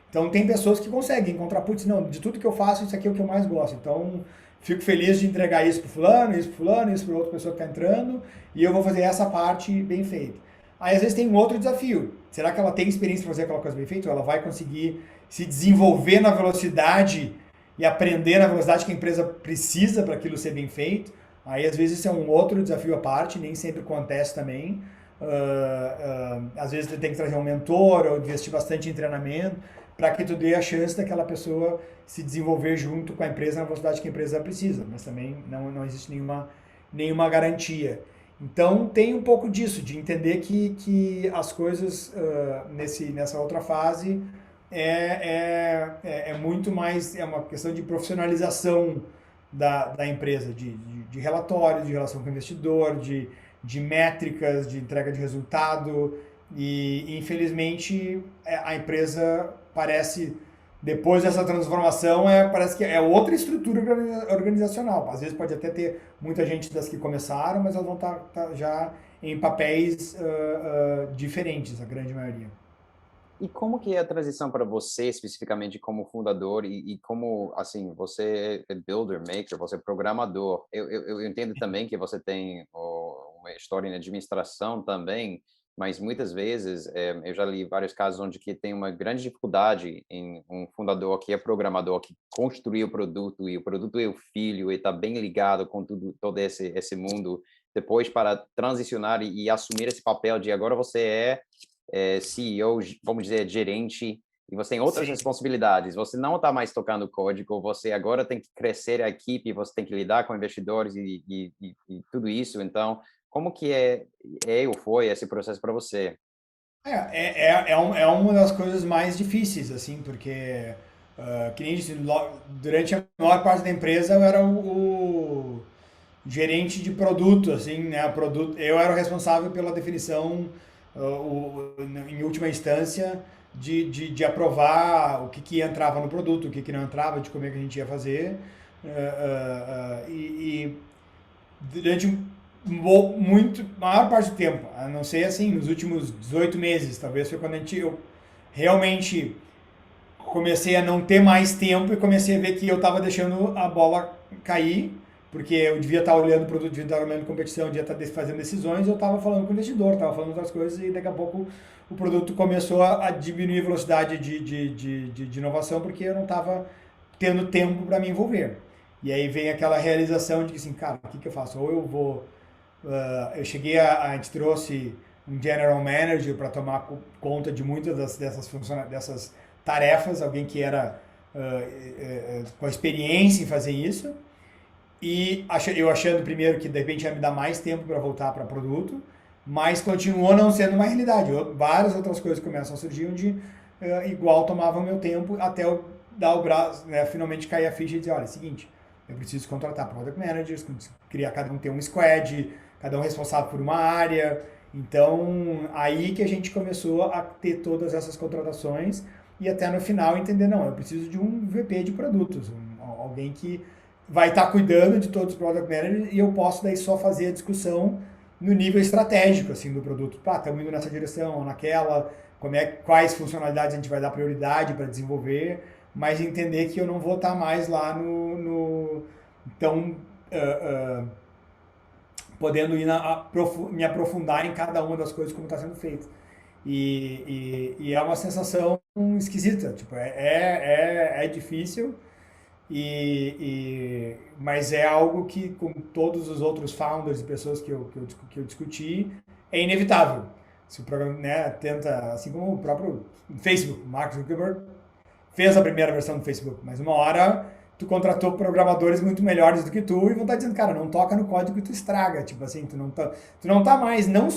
Então tem pessoas que conseguem encontrar, putz, não, de tudo que eu faço, isso aqui é o que eu mais gosto. Então fico feliz de entregar isso para fulano, isso para fulano, isso para outra pessoa que está entrando, e eu vou fazer essa parte bem feita. Aí às vezes tem um outro desafio. Será que ela tem experiência para fazer aquela coisa bem feita? Ou ela vai conseguir se desenvolver na velocidade e aprender na velocidade que a empresa precisa para aquilo ser bem feito? Aí às vezes isso é um outro desafio à parte, nem sempre acontece também. Às vezes você tem que trazer um mentor ou investir bastante em treinamento para que tu dê a chance daquela pessoa se desenvolver junto com a empresa na velocidade que a empresa precisa, mas também não existe nenhuma garantia. Então tem um pouco disso, de entender que as coisas nessa outra fase é muito mais, é uma questão de profissionalização da empresa, de relatórios, de relação com o investidor, de métricas, de entrega de resultado, e infelizmente a empresa parece, depois dessa transformação, parece que é outra estrutura organizacional. Às vezes pode até ter muita gente das que começaram, mas elas vão estar já em papéis diferentes, a grande maioria. E como que é a transição para você, especificamente como fundador e como, assim, você é builder, maker, você é programador. Eu entendo também que você tem uma história em administração também, mas muitas vezes eu já li vários casos onde que tem uma grande dificuldade em um fundador que é programador, que construiu o produto e o produto é o filho e está bem ligado com todo esse mundo, depois para transicionar e assumir esse papel de agora você CEO, vamos dizer, gerente, e você tem outras Sim. responsabilidades. Você não está mais tocando código, você agora tem que crescer a equipe, você tem que lidar com investidores e tudo isso. Então, como que ou foi esse processo para você? É uma das coisas mais difíceis, assim, porque, que nem disse, durante a maior parte da empresa eu era o gerente de produto, assim, né? Produto, eu era o responsável pela definição, em última instância, de aprovar o que entrava no produto, o que não entrava, de como é que a gente ia fazer. E durante muito, maior parte do tempo, a não ser assim, nos últimos 18 meses, talvez foi quando eu realmente comecei a não ter mais tempo e comecei a ver que eu estava deixando a bola cair, porque eu devia estar olhando o produto, devia estar olhando competição, devia estar fazendo decisões, eu estava falando com o investidor, estava falando outras coisas e daqui a pouco o produto começou a diminuir a velocidade de inovação porque eu não estava tendo tempo para me envolver. E aí vem aquela realização de que assim, cara, o que eu faço? Ou eu vou eu cheguei a gente trouxe um general manager para tomar conta de muitas dessas tarefas, alguém que era com a experiência em fazer isso, e eu achando primeiro que de repente ia me dar mais tempo para voltar para produto, mas continuou não sendo uma realidade. Várias outras coisas começam a surgir onde igual tomavam meu tempo até eu dar o braço, né, finalmente cair a ficha e dizer, olha, é o seguinte, eu preciso contratar product managers, criar cada um ter um squad, cada um responsável por uma área. Então, aí que a gente começou a ter todas essas contratações e até no final entender, não, eu preciso de um VP de produtos, alguém que vai estar cuidando de todos os product managers e eu posso daí só fazer a discussão no nível estratégico assim do produto. Pá, estamos indo nessa direção ou naquela, quais funcionalidades a gente vai dar prioridade para desenvolver, mas entender que eu não vou estar mais lá então uh, uh, podendo me aprofundar em cada uma das coisas como está sendo feito. E é uma sensação esquisita, tipo, é difícil, mas é algo que, com todos os outros founders e pessoas que eu discuti, é inevitável. Se o programa, né, tenta, assim como o próprio Facebook, Mark Zuckerberg fez a primeira versão do Facebook, mas uma hora tu contratou programadores muito melhores do que tu e vão estar dizendo, cara, não toca no código que tu estraga, tipo assim, tu não tá mais, não,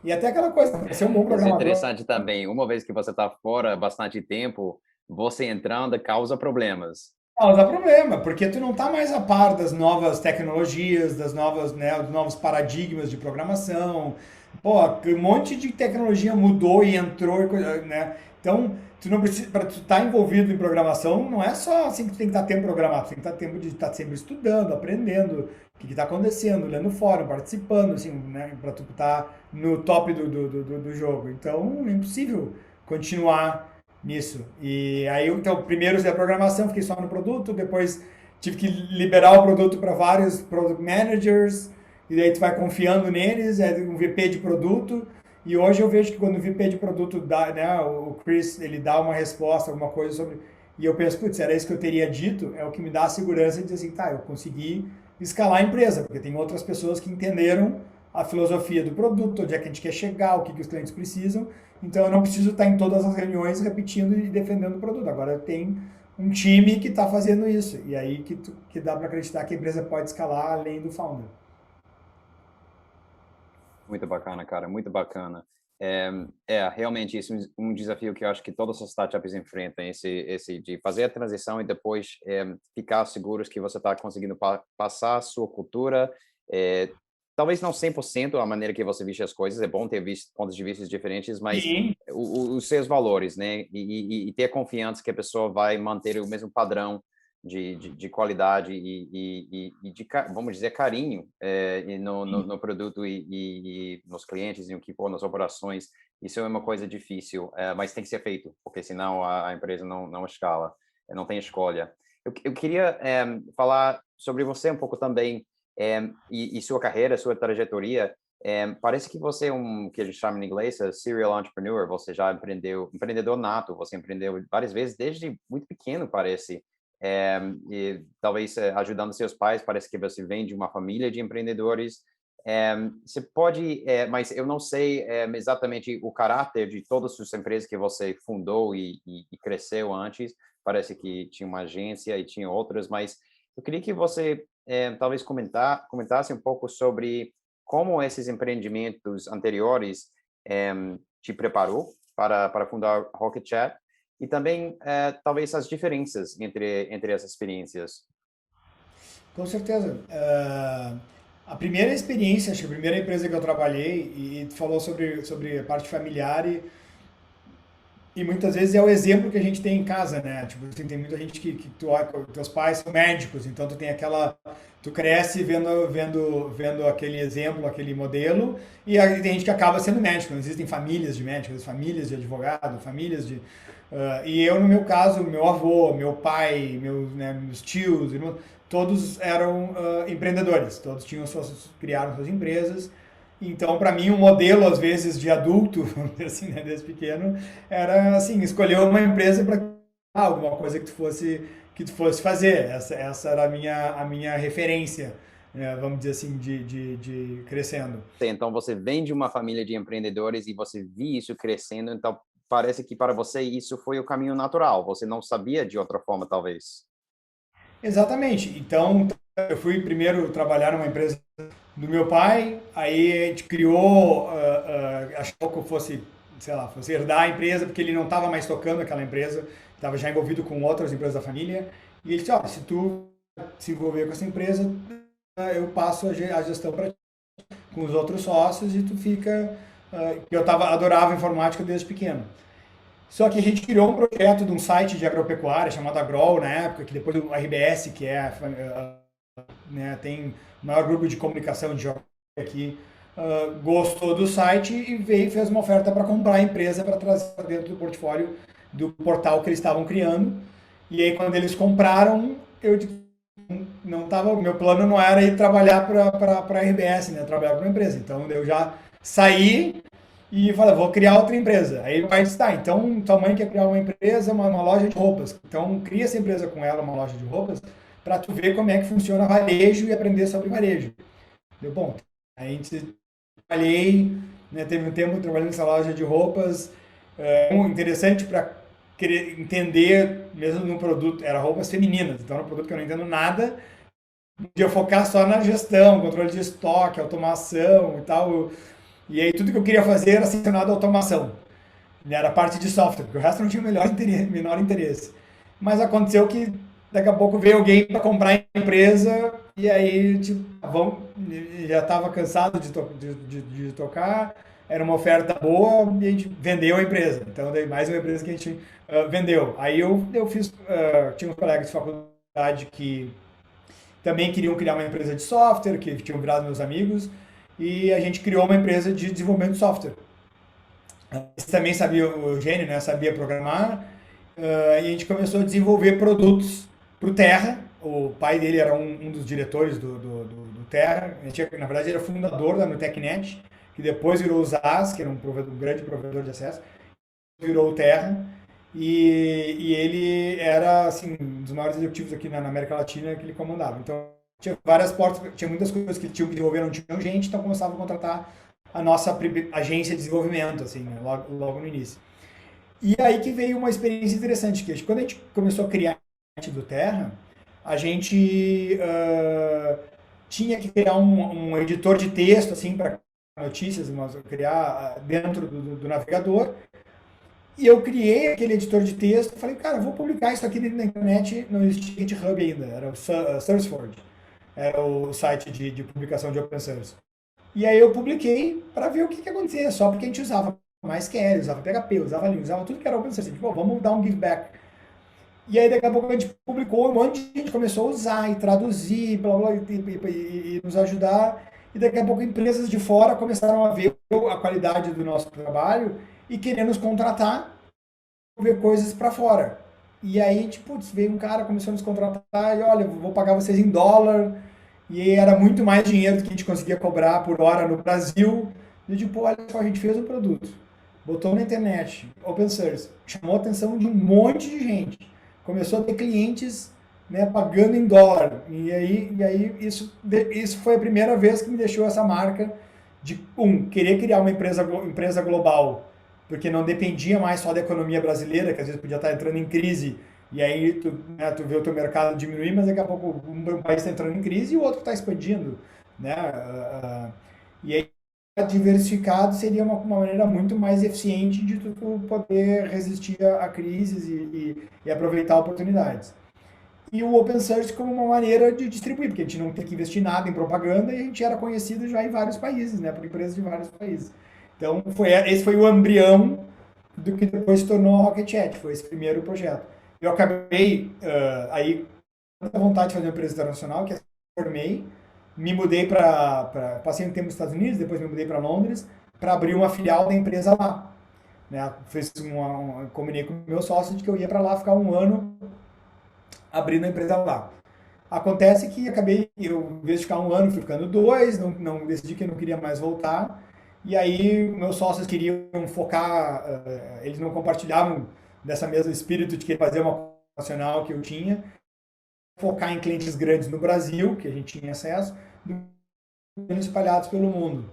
e até aquela coisa, para ser um bom Isso é programador, interessante também. Uma vez que você está fora bastante tempo, você entrando causa problemas. causa problema, porque tu não tá mais a par das novas tecnologias, das novas, né, dos novos paradigmas de programação. Pô, um monte de tecnologia mudou e entrou, né? Então, tu não precisa, para tu estar envolvido em programação, não é só assim que tu tem que estar tempo programado, tu tem que estar tempo de estar sempre estudando, aprendendo o que está acontecendo, lendo fórum, participando, assim, né, para tu estar no top do jogo. Então, é impossível continuar nisso. E aí, então, primeiro usei a programação, fiquei só no produto, depois tive que liberar o produto para vários product managers, e daí tu vai confiando neles, é um VP de produto, e hoje eu vejo que quando o VP de produto dá, né, o Chris, ele dá uma resposta, alguma coisa sobre, e eu penso, putz, era isso que eu teria dito, é o que me dá a segurança de dizer assim, tá, eu consegui escalar a empresa, porque tem outras pessoas que entenderam a filosofia do produto, onde é que a gente quer chegar, o que os clientes precisam, então eu não preciso estar em todas as reuniões repetindo e defendendo o produto. Agora tem um time que está fazendo isso. E aí que dá para acreditar que a empresa pode escalar além do founder. Muito bacana, cara, muito bacana. Realmente isso é um desafio que eu acho que todas as startups enfrentam, esse de fazer a transição e depois ficar seguros que você está conseguindo passar a sua cultura, talvez não 100% a maneira que você viste as coisas, é bom ter visto pontos de vista diferentes, mas Sim, os seus valores, né? E ter confiança que a pessoa vai manter o mesmo padrão de qualidade e de, vamos dizer, carinho no produto e nos clientes e o que for nas operações. Isso é uma coisa difícil, mas tem que ser feito, porque senão a empresa não escala, não tem escolha. Eu queria falar sobre você um pouco também e sua carreira, sua trajetória. Parece que você é que a gente chama em inglês, serial entrepreneur, você já empreendedor nato, você empreendeu várias vezes desde muito pequeno, parece. E talvez ajudando seus pais, parece que você vem de uma família de empreendedores. Você pode, mas eu não sei exatamente o caráter de todas as empresas que você fundou e cresceu antes. Parece que tinha uma agência e tinha outras, mas eu queria que você talvez comentasse um pouco sobre como esses empreendimentos anteriores te preparou para fundar Rocket Chat e também talvez as diferenças entre essas experiências. Com certeza. A primeira experiência, acho que a primeira empresa que eu trabalhei, e tu falou sobre a parte familiar, e muitas vezes é o exemplo que a gente tem em casa, né? Tipo, tem muita gente que teus pais são médicos, então tu tem aquela, tu cresce vendo aquele exemplo, aquele modelo, e aí tem gente que acaba sendo médico. Não existem famílias de médicos, famílias de advogado, famílias de e eu no meu caso, meu avô, meu pai, meus tios, irmãos, todos eram empreendedores, todos criaram suas empresas. Então, para mim, um modelo, às vezes, de adulto, vamos dizer assim, né, desde pequeno, era, assim, escolher uma empresa para alguma coisa que tu fosse fazer. Essa era a minha referência, né, vamos dizer assim, de crescendo. Então, você vem de uma família de empreendedores e você viu isso crescendo, então parece que para você isso foi o caminho natural, você não sabia de outra forma, talvez. Exatamente. Então, eu fui primeiro trabalhar numa empresa do meu pai, aí a gente criou, achou que eu fosse, sei lá, fosse herdar a empresa, porque ele não estava mais tocando aquela empresa, estava já envolvido com outras empresas da família, e ele disse, ó, se tu se envolver com essa empresa, eu passo a gestão para ti, com os outros sócios, e tu fica, eu adorava informática desde pequeno. Só que a gente criou um projeto de um site de agropecuária chamado Agrol na época, que depois o RBS, que né, tem o maior grupo de comunicação de jogos aqui, gostou do site e veio e fez uma oferta para comprar a empresa para trazer dentro do portfólio do portal que eles estavam criando. E aí quando eles compraram, eu não tava, meu plano não era ir trabalhar para a RBS, né, trabalhar para uma empresa. Então eu já saí e falei, vou criar outra empresa. Aí o pai disse, tá, então tua mãe quer criar uma empresa, uma loja de roupas. Então cria essa empresa com ela, uma loja de roupas, para tu ver como é que funciona varejo e aprender sobre varejo. Deu bom. A gente trabalhei, né, teve um tempo trabalhando nessa loja de roupas, interessante para querer entender, mesmo no produto, era roupas femininas, então era um produto que eu não entendo nada, podia focar só na gestão, controle de estoque, automação e tal. E aí tudo que eu queria fazer era relacionado à automação. Era a parte de software, porque o resto não tinha o menor interesse. Mas aconteceu que daqui a pouco veio alguém para comprar a empresa e aí tipo, já estava cansado de tocar, era uma oferta boa e a gente vendeu a empresa. Então, daí mais uma empresa que a gente vendeu. Aí eu fiz, tinha uns colegas de faculdade que também queriam criar uma empresa de software, que tinham virado meus amigos, e a gente criou uma empresa de desenvolvimento de software. Eles também sabia, o Eugênio, né, sabia programar, e a gente começou a desenvolver produtos para o Terra. O pai dele era um dos diretores do Terra. Na verdade, ele era fundador da Nutecnet, que depois virou o ZAS, que era um grande provedor de acesso, virou o Terra. E ele era assim, um dos maiores executivos aqui na América Latina que ele comandava. Então, tinha várias portas, tinha muitas coisas que tinham que desenvolver, não tinham gente, então começava a contratar a nossa agência de desenvolvimento, assim, né, logo no início. E aí que veio uma experiência interessante, que quando a gente começou a criar a do Terra, a gente tinha que criar um editor de texto, assim, para notícias, criar dentro do navegador. E eu criei aquele editor de texto, falei, cara, vou publicar isso aqui na internet, não existia GitHub ainda, era o SourceForge, era o site de publicação de open source. E aí eu publiquei para ver o que acontecia, só porque a gente usava MySQL, usava PHP, usava Linux, usava tudo que era open source. Tipo, vamos dar um give back. E aí daqui a pouco a gente publicou, um monte de gente começou a usar e traduzir, blá, blá, e nos ajudar. E daqui a pouco empresas de fora começaram a ver a qualidade do nosso trabalho e querer nos contratar, ver coisas para fora. E aí, tipo, veio um cara, começou a nos contratar e olha, vou pagar vocês em dólar. E era muito mais dinheiro do que a gente conseguia cobrar por hora no Brasil. E tipo, olha só, a gente fez um produto, botou na internet, open source, chamou a atenção de um monte de gente. Começou a ter clientes, né, pagando em dólar. E aí isso foi a primeira vez que me deixou essa marca de, querer criar uma empresa global, porque não dependia mais só da economia brasileira, que às vezes podia estar entrando em crise. E aí tu vê o teu mercado diminuir, mas daqui a pouco um país está entrando em crise e o outro está expandindo, né? E aí diversificado seria uma maneira muito mais eficiente de tu poder resistir a crises e aproveitar oportunidades. E o open source como uma maneira de distribuir, porque a gente não tem que investir nada em propaganda e a gente era conhecido já em vários países, né, por empresas de vários países. Então, esse foi o embrião do que depois se tornou a Rocket Chat, foi esse primeiro projeto. Eu acabei, aí, com vontade de fazer uma empresa internacional, que eu formei, me mudei passei um tempo nos Estados Unidos, depois me mudei para Londres, para abrir uma filial da empresa lá. Né? Combinei com o meu sócio de que eu ia para lá ficar um ano abrindo a empresa lá. Acontece que eu, em vez de ficar um ano, fui ficando dois, não decidi que eu não queria mais voltar. E aí, meus sócios queriam focar, eles não compartilhavam dessa mesma espírito de querer fazer uma nacional que eu tinha, focar em clientes grandes no Brasil, que a gente tinha acesso, espalhados pelo mundo.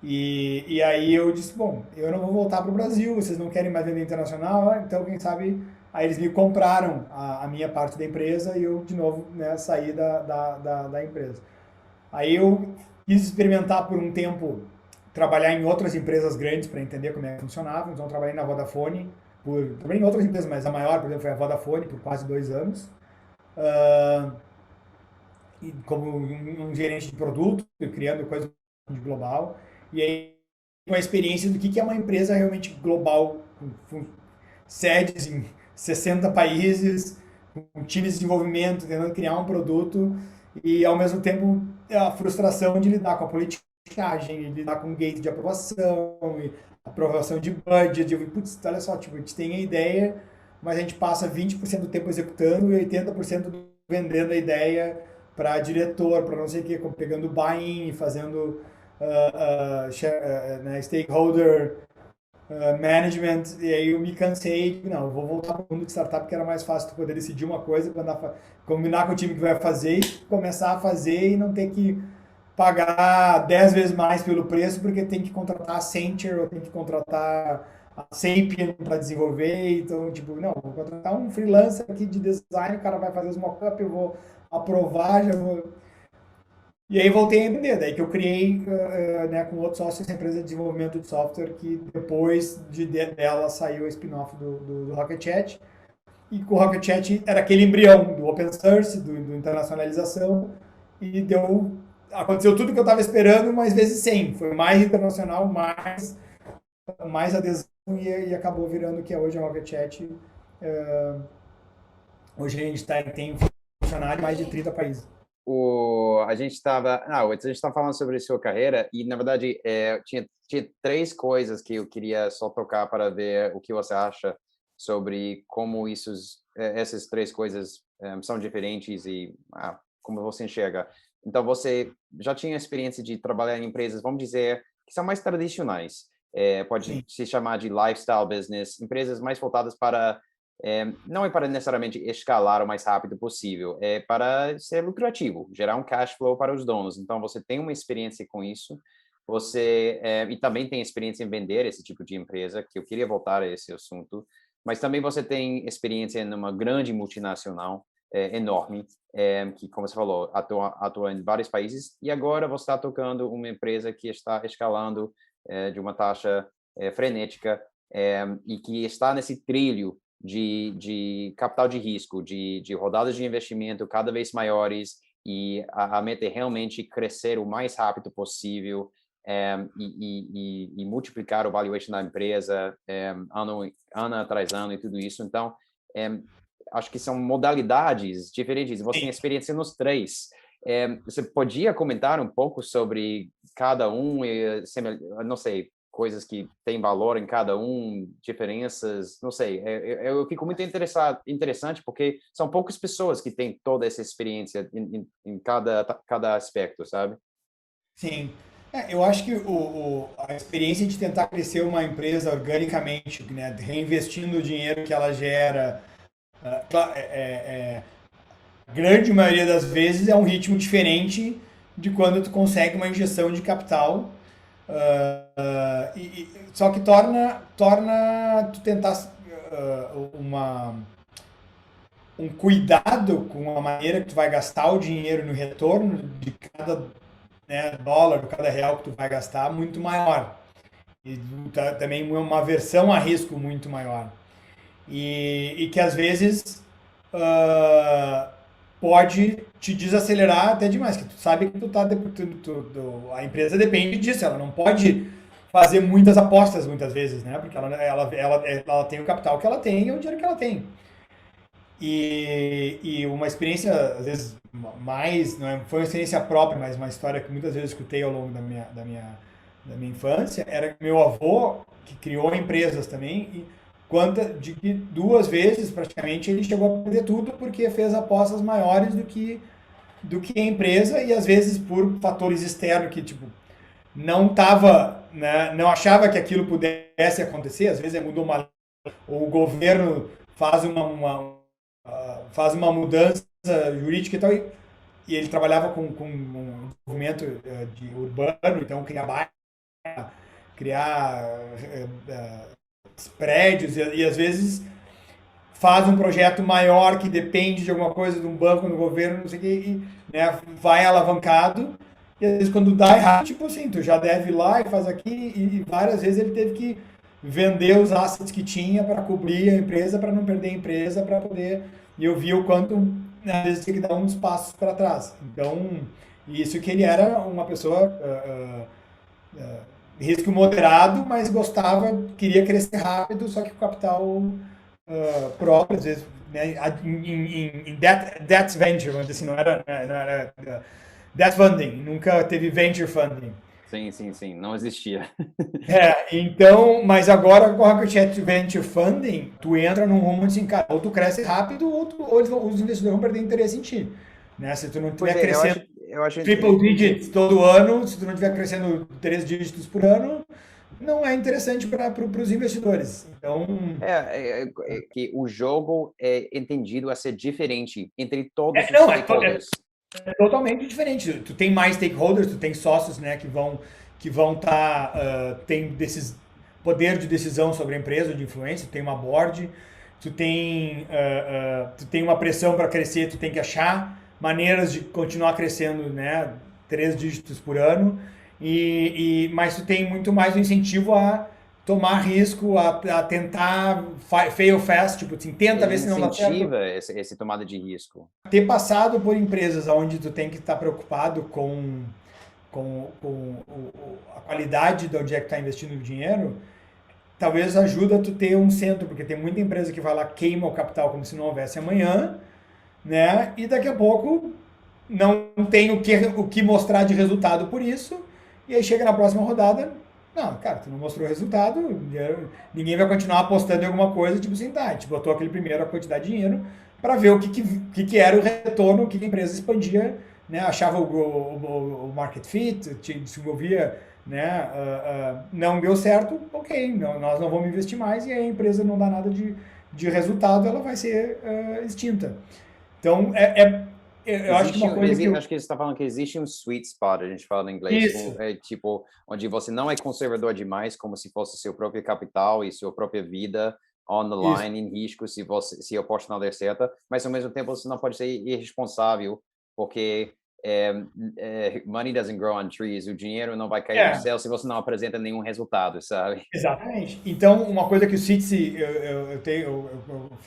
E aí eu disse, bom, eu não vou voltar para o Brasil, vocês não querem mais vender internacional, então quem sabe aí eles me compraram a minha parte da empresa e eu de novo, né, saí da empresa. Aí eu quis experimentar por um tempo trabalhar em outras empresas grandes para entender como é que funcionava, então eu trabalhei na Vodafone, trabalhei em outras empresas, mas a maior, por exemplo, foi a Vodafone por quase 2 anos. Uh, como um gerente de produto, criando coisas global. E aí, uma experiência do que é uma empresa realmente global, com sedes em 60 países, com times de desenvolvimento, tentando criar um produto e, ao mesmo tempo, a frustração de lidar com a politicagem, de lidar com gate de aprovação, e aprovação de budget. De, putz, olha só, tipo, a gente tem a ideia, mas a gente passa 20% do tempo executando e 80% vendendo a ideia para diretor, para não sei o que, pegando buy-in, fazendo né, stakeholder management, e aí eu me cansei, não, eu vou voltar para o mundo de startup, que era mais fácil tu poder decidir uma coisa, combinar com o time que vai fazer e começar a fazer e não ter que pagar 10 vezes mais pelo preço, porque tem que contratar a Accenture ou tem que contratar a Sapient para desenvolver, então, tipo, não, vou contratar um freelancer aqui de design, o cara vai fazer os mock-up, eu vou aprovar, já vou... E aí voltei a empreender, daí que eu criei, né, com outros sócios, essa empresa de desenvolvimento de software, que depois dela saiu o spin-off do Rocket Chat, e com o Rocket Chat era aquele embrião do open source, do internacionalização, e aconteceu tudo que eu estava esperando, mas vezes 100. Foi mais internacional, mais adesão, e acabou virando o que é hoje a Rocket Chat. Hoje a gente tem funcionário em mais de 30 países. A gente estava falando sobre a sua carreira e, na verdade, tinha 3 coisas que eu queria só tocar para ver o que você acha sobre como essas 3 coisas são diferentes e como você enxerga. Então, você já tinha experiência de trabalhar em empresas, vamos dizer, que são mais tradicionais. Pode Sim. se chamar de lifestyle business, empresas mais voltadas para não é para necessariamente escalar o mais rápido possível, é para ser lucrativo, gerar um cash flow para os donos. Então, você tem uma experiência com isso, e também tem experiência em vender esse tipo de empresa, que eu queria voltar a esse assunto, mas também você tem experiência em uma grande multinacional, enorme, que, como você falou, atua em vários países, e agora você está tocando uma empresa que está escalando de uma taxa frenética, e que está nesse trilho de capital de risco, de rodadas de investimento cada vez maiores, e a meta é realmente crescer o mais rápido possível e multiplicar o valuation da empresa ano atrás ano e tudo isso. Então, acho que são modalidades diferentes. Você tem experiência nos 3. Você podia comentar um pouco sobre cada um, não sei, coisas que têm valor em cada um, diferenças, não sei. Eu fico muito interessante porque são poucas pessoas que têm toda essa experiência em cada aspecto, sabe? Sim. Eu acho que a experiência de tentar crescer uma empresa organicamente, né, reinvestindo o dinheiro que ela gera, a grande maioria das vezes é um ritmo diferente de quando tu consegue uma injeção de capital. Só que torna tu tentar um cuidado com a maneira que tu vai gastar o dinheiro no retorno de cada, né, dólar, cada real que tu vai gastar, muito maior. E também uma aversão a risco muito maior. E que às vezes ah, pode te desacelerar até demais, que tu sabe que a empresa depende disso, ela não pode fazer muitas apostas muitas vezes, né? Porque ela tem o capital que ela tem e o dinheiro que ela tem. E uma experiência, às vezes, mais, não é, foi uma experiência própria, mas uma história que muitas vezes escutei ao longo da minha infância, era que meu avô, que criou empresas também, e conta de que 2 vezes, praticamente, ele chegou a perder tudo porque fez apostas maiores do que a empresa, e às vezes por fatores externos que, tipo, não tava, né, não achava que aquilo pudesse acontecer, às vezes mudou ou o governo faz uma mudança jurídica e tal, e ele trabalhava com um movimento de urbano, então criar prédios e às vezes faz um projeto maior que depende de alguma coisa de um banco, do governo, não sei o que, e né, vai alavancado. E às vezes quando dá errado, tipo assim, tu já deve ir lá e faz aqui, e várias vezes ele teve que vender os assets que tinha para cobrir a empresa, para não perder a empresa, para poder. E eu vi o quanto, né, às vezes, tem que dar uns passos para trás. Então, isso que ele era uma pessoa risco moderado, mas gostava, queria crescer rápido, só que o capital próprio, às vezes, né, em debt venture, mas assim, não era debt funding, nunca teve venture funding. Sim, sim, sim, não existia. Então, mas agora com a Rocket Venture Funding, tu entra num rumo assim, cara, ou tu cresce rápido, ou os investidores vão perder interesse em ti. Né? Se tu não Pois estiver é, crescendo eu acho triple digits todo ano, se tu não estiver crescendo 3 dígitos por ano, não é interessante para os investidores. Então, que o jogo é entendido a ser diferente entre todos os não, stakeholders. é totalmente diferente. Tu tem mais stakeholders, tu tem sócios, né, que vão tem desses poder de decisão sobre a empresa, de influência, tu tem uma board, tu tem uma pressão para crescer, tu tem que achar maneiras de continuar crescendo, né, 3 dígitos por ano, mas tu tem muito mais o incentivo a tomar risco, a tentar fail fast, tipo assim, tenta Ele ver se não dá certo. incentiva esse tomada de risco. Ter passado por empresas onde tu tem que estar preocupado com a qualidade de onde é que está investindo o dinheiro, talvez ajuda tu ter um centro, porque tem muita empresa que vai lá, queima o capital como se não houvesse amanhã, né? E daqui a pouco não tem o que mostrar de resultado por isso, e aí chega na próxima rodada, não, cara, tu não mostrou resultado, ninguém vai continuar apostando em alguma coisa, tipo assim, tá, a gente botou aquele primeiro a quantidade de dinheiro para ver o que era o retorno, o que a empresa expandia, né, achava o market fit, desenvolvia, né, não deu certo, ok, nós não vamos investir mais, e aí a empresa não dá nada de resultado, ela vai ser extinta. Então, eu acho que uma coisa que acho que você está falando que existe um sweet spot, a gente fala em inglês, Isso. tipo, onde você não é conservador demais, como se fosse seu próprio capital e sua própria vida on the line, em risco, se a aposta não der certo, mas ao mesmo tempo você não pode ser irresponsável, porque money doesn't grow on trees, o dinheiro não vai cair do céu se você não apresenta nenhum resultado, sabe? Exatamente. Então, uma coisa que o Citsi, eu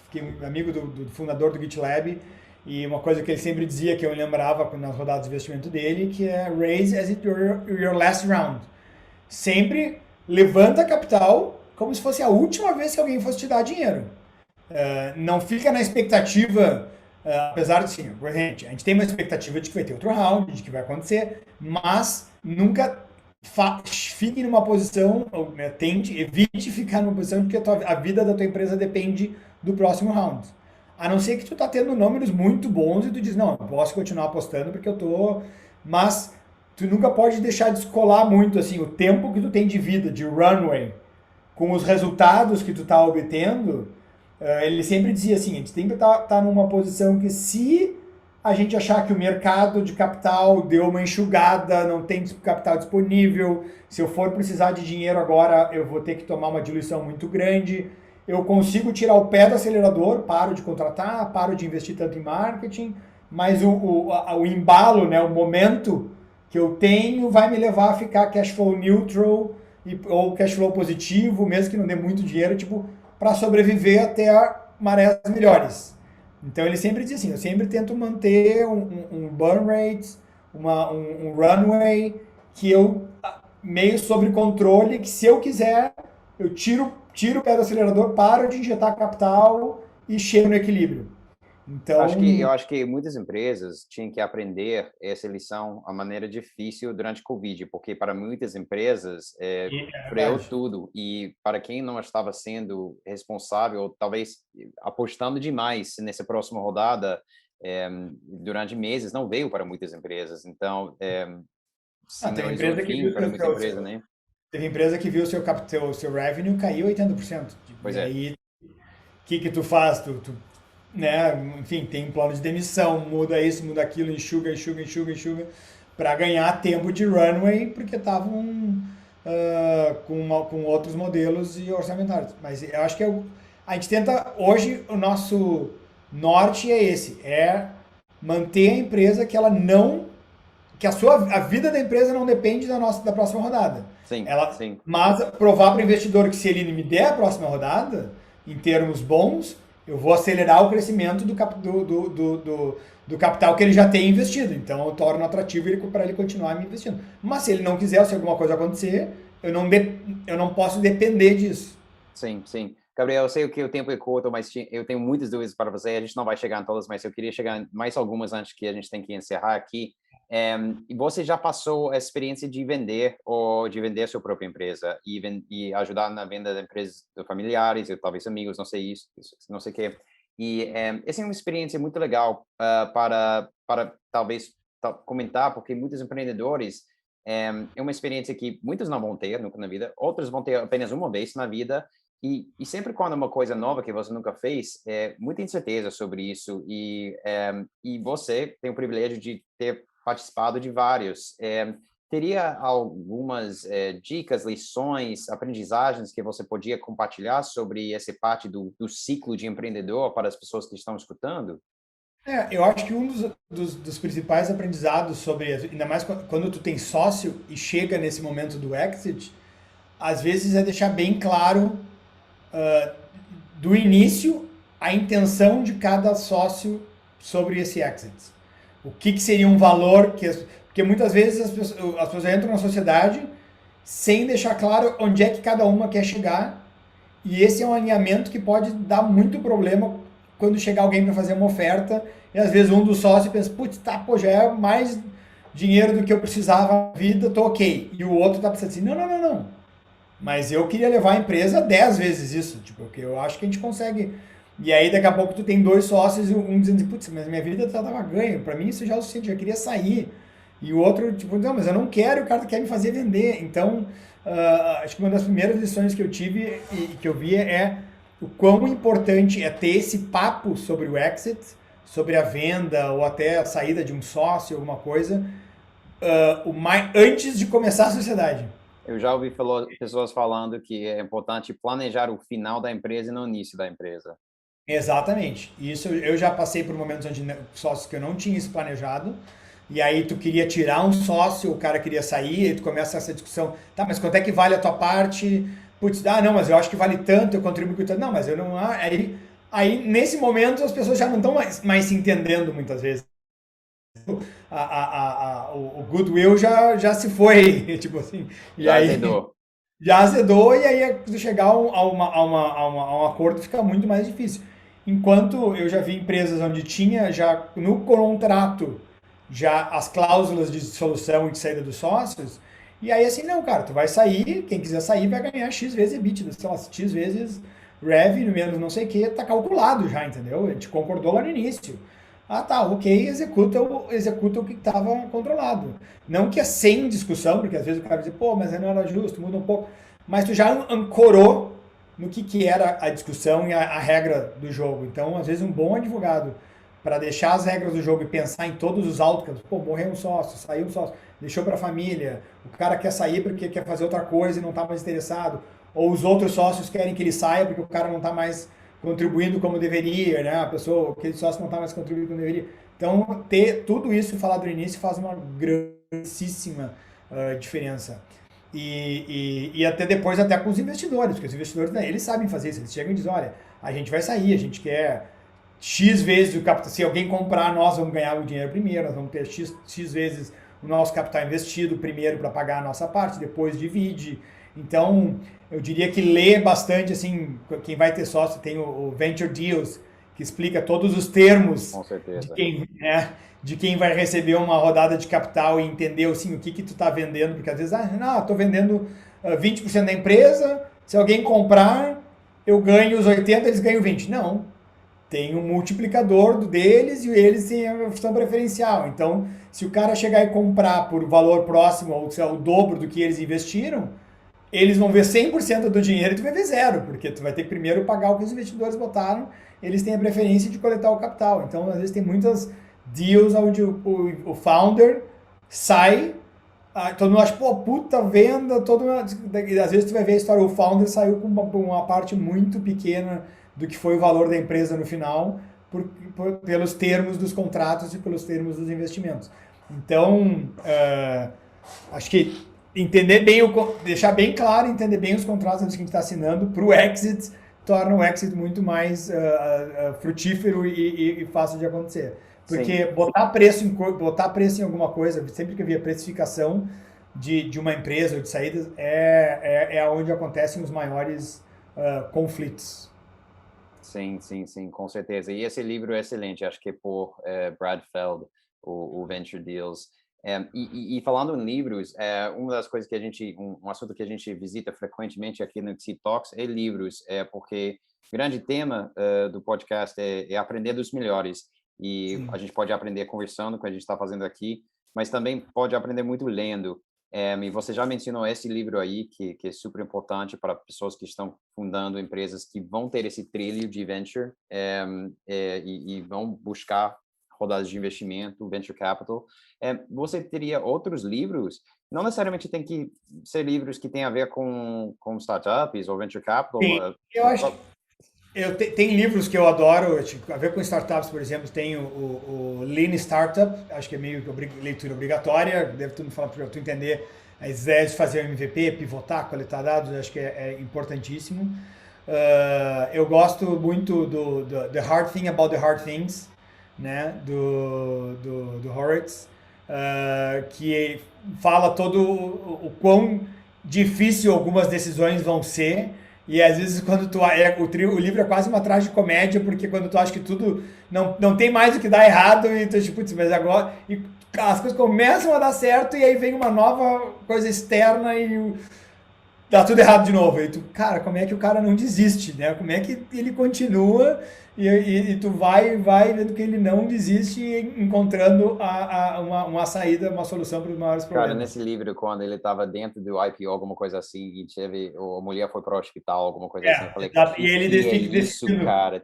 fiquei amigo do fundador do GitLab, e uma coisa que ele sempre dizia, que eu lembrava nas rodadas de investimento dele, que é raise as it your last round. Sempre levanta capital como se fosse a última vez que alguém fosse te dar dinheiro. Não fica na expectativa, apesar de sim, a gente tem uma expectativa de que vai ter outro round, de que vai acontecer, mas nunca fique numa posição, né, evite ficar numa posição porque a vida da tua empresa depende do próximo round. A não ser que tu tá tendo números muito bons e tu diz, não, eu posso continuar apostando porque eu tô. Mas tu nunca pode deixar de descolar muito assim, o tempo que tu tem de vida, de runway, com os resultados que tu tá obtendo. Ele sempre dizia assim, a gente tem que estar numa posição que se a gente achar que o mercado de capital deu uma enxugada, não tem capital disponível, se eu for precisar de dinheiro agora, eu vou ter que tomar uma diluição muito grande, eu consigo tirar o pé do acelerador, paro de contratar, paro de investir tanto em marketing, mas o embalo, né, o momento que eu tenho vai me levar a ficar cash flow neutral ou cash flow positivo, mesmo que não dê muito dinheiro, tipo, para sobreviver até marés melhores. Então ele sempre diz assim, eu sempre tento manter um burn rate, um runway que eu meio sobre controle, que se eu quiser, eu tiro o pé do acelerador, paro de injetar capital e chego no equilíbrio. Eu Então, acho que muitas empresas tinham que aprender essa lição a maneira difícil durante o Covid, porque para muitas empresas é freou verdade. tudo e para quem não estava sendo responsável, talvez apostando demais nessa próxima rodada, durante meses não veio para muitas empresas. Então, Teve sinalizou o empresa que fim viu para muita empresa, né? teve empresa que viu seu revenue cair 80%. Tipo, Pois e é, aí, o que tu faz? Né, enfim, tem um plano de demissão, muda isso, muda aquilo, enxuga, para ganhar tempo de runway, porque estavam com outros modelos e orçamentários. Mas eu acho que a gente tenta, hoje, o nosso norte é esse, é manter a empresa que ela não que a vida da empresa não depende da próxima rodada. sim, Ela, sim. mas provar para o investidor que se ele me der a próxima rodada, em termos bons, eu vou acelerar o crescimento do capital que ele já tem investido. Então eu torno atrativo para ele continuar me investindo. Mas se ele não quiser, ou se alguma coisa acontecer, eu não posso depender disso. Sim, sim. Gabriel, eu sei que o tempo é curto, mas eu tenho muitas dúvidas para você. A gente não vai chegar em todas, mas eu queria chegar em mais algumas antes que a gente tem que encerrar aqui. E você já passou a experiência de vender ou de vender a sua própria empresa e ajudar na venda de empresas de familiares, ou talvez amigos, não sei isso, não sei o quê. E essa é uma experiência muito legal para talvez comentar, porque muitos empreendedores é uma experiência que muitos não vão ter nunca na vida, outros vão ter apenas uma vez na vida. E sempre quando é uma coisa nova que você nunca fez, muita incerteza sobre isso. E você tem o privilégio de ter participado de vários. Teria algumas dicas, lições, aprendizagens que você podia compartilhar sobre essa parte do ciclo de empreendedor para as pessoas que estão escutando? Eu acho que um dos principais aprendizados sobre, ainda mais quando tu tem sócio e chega nesse momento do exit, às vezes é deixar bem claro do início a intenção de cada sócio sobre esse exit. O que seria um valor que porque muitas vezes as pessoas entram na sociedade sem deixar claro onde é que cada uma quer chegar, e esse é um alinhamento que pode dar muito problema quando chegar alguém para fazer uma oferta e às vezes um dos sócios pensa, putz, tá, pô, já é mais dinheiro do que eu precisava na vida, tô ok. E o outro tá pensando assim, não. Mas eu queria levar a empresa 10 vezes isso, tipo, porque eu acho que a gente consegue. E aí daqui a pouco tu tem dois sócios e um dizendo, putz, mas minha vida tava ganho, para mim isso já é o suficiente, eu já queria sair. E o outro, tipo, não, mas eu não quero, o cara quer me fazer vender. Então, acho que uma das primeiras lições que eu tive e que eu vi é o quão importante é ter esse papo sobre o exit, sobre a venda ou até a saída de um sócio, alguma coisa, antes de começar a sociedade. Eu já ouvi pessoas falando que é importante planejar o final da empresa e não o início da empresa. Exatamente. Isso eu já passei por momentos onde sócios que eu não tinha isso planejado. E aí tu queria tirar um sócio, o cara queria sair, e tu começa essa discussão, tá, mas quanto é que vale a tua parte? Putz, não, mas eu acho que vale tanto, eu contribuo com tanto. Não, mas eu não. Aí nesse momento as pessoas já não estão mais se entendendo muitas vezes. O goodwill já se foi, tipo assim. E Já aí azedou. já azedou, e aí chegar a um acordo fica muito mais difícil. Enquanto eu já vi empresas onde tinha já no contrato já as cláusulas de dissolução e de saída dos sócios, e aí assim, não, cara, tu vai sair, quem quiser sair vai ganhar X vezes EBITDA, sei lá, X vezes revenue, menos não sei o que, tá calculado já, entendeu? A gente concordou lá no início. Ah, tá, ok, executa o que estava controlado. Não que é sem discussão, porque às vezes o cara diz, pô, mas não era justo, muda um pouco. Mas tu já ancorou no que era a discussão e a regra do jogo. Então, às vezes, um bom advogado, para deixar as regras do jogo e pensar em todos os outcomes, pô, morreu um sócio, saiu um sócio, deixou para a família, o cara quer sair porque quer fazer outra coisa e não está mais interessado, ou os outros sócios querem que ele saia porque o cara não está mais contribuindo como deveria, né? A pessoa, aquele sócio não está mais contribuindo como deveria. Então, ter tudo isso falado no início faz uma grande diferença. E até depois, até com os investidores, porque os investidores, né, eles sabem fazer isso, eles chegam e dizem, olha, a gente vai sair, a gente quer X vezes o capital, se alguém comprar, nós vamos ganhar o dinheiro primeiro, nós vamos ter X vezes o nosso capital investido primeiro para pagar a nossa parte, depois divide. Então, eu diria que lê bastante, assim, quem vai ter sócio, tem o Venture Deals, que explica todos os termos Com certeza. de quem vai receber uma rodada de capital e entender assim, o que tu está vendendo, porque às vezes, não, estou vendendo 20% da empresa, se alguém comprar, eu ganho os 80%, eles ganham 20%. Não, tem um multiplicador deles e eles têm a função preferencial. Então, se o cara chegar e comprar por valor próximo, ou seja, o dobro do que eles investiram, eles vão ver 100% do dinheiro e tu vai ver zero, porque tu vai ter que primeiro pagar o que os investidores botaram, eles têm a preferência de coletar o capital. Então, às vezes, tem muitas deals onde o founder sai, todo mundo acha, pô, puta venda, às vezes tu vai ver a história, o founder saiu com uma parte muito pequena do que foi o valor da empresa no final, pelos termos dos contratos e pelos termos dos investimentos. Então, acho que entender bem, deixar bem claro, entender bem os contratos que a gente está assinando para o exit, torna o exit muito mais frutífero e fácil de acontecer. Porque botar preço em alguma coisa, sempre que eu via precificação de uma empresa ou de saídas, é onde acontecem os maiores conflitos. Sim, com certeza. E esse livro é excelente, acho que é por Brad Feld, o Venture Deals. E falando em livros, uma das coisas que um assunto que a gente visita frequentemente aqui no XC Talks é livros, porque o grande tema do podcast é aprender dos melhores. E Sim. a gente pode aprender conversando, como a gente está fazendo aqui, mas também pode aprender muito lendo. E você já mencionou esse livro aí, que é super importante para pessoas que estão fundando empresas que vão ter esse trilho de venture e vão buscar rodadas de investimento, venture capital. Você teria outros livros? Não necessariamente tem que ser livros que têm a ver com startups ou venture capital. Sim, eu acho. Tem livros que eu adoro, tipo, a ver com startups, por exemplo, tem o Lean Startup, acho que é meio leitura obrigatória, deve tu me falar para tu entender as ideias de fazer o MVP, pivotar, coletar dados, acho que é importantíssimo. Eu gosto muito do The Hard Thing About the Hard Things, né, do Horowitz, que fala todo o quão difícil algumas decisões vão ser. E às vezes quando o livro é quase uma tragicomédia, porque quando tu acha que tudo não tem mais o que dar errado, e tu tipo, mas agora e as coisas começam a dar certo e aí vem uma nova coisa externa e dá tudo errado de novo. E tu, cara, como é que o cara não desiste, né? Como é que ele continua e tu vai vendo que ele não desiste e encontrando uma saída, uma solução para os maiores problemas. Cara, nesse livro, quando ele estava dentro do IPO, alguma coisa assim, e a mulher foi para o hospital, alguma coisa assim, eu falei, e ele isso, cara?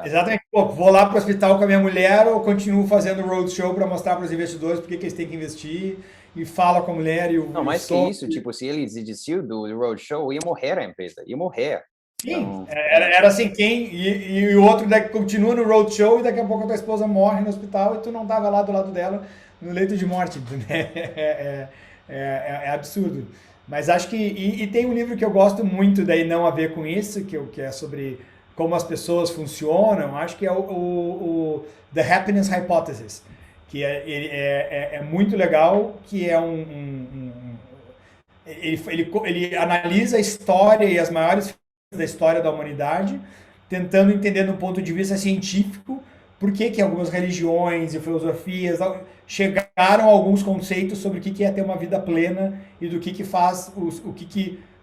Exatamente. Pô, vou lá para o hospital com a minha mulher ou continuo fazendo roadshow para mostrar para os investidores por que eles têm que investir e fala com a mulher e o... Não, mais que isso, tipo, se ele desistiu do roadshow, ia morrer a empresa, ia morrer. Sim, então, era assim, e o outro continua no roadshow e daqui a pouco a tua esposa morre no hospital e tu não tava lá do lado dela no leito de morte, né? É absurdo. Mas acho que, e tem um livro que eu gosto muito, daí não a ver com isso, que é sobre como as pessoas funcionam, acho que é o The Happiness Hypothesis, que é muito legal, que é ele analisa a história e as maiores da história da humanidade, tentando entender do ponto de vista científico por que algumas religiões e filosofias chegaram a alguns conceitos sobre o que é ter uma vida plena e do que faz,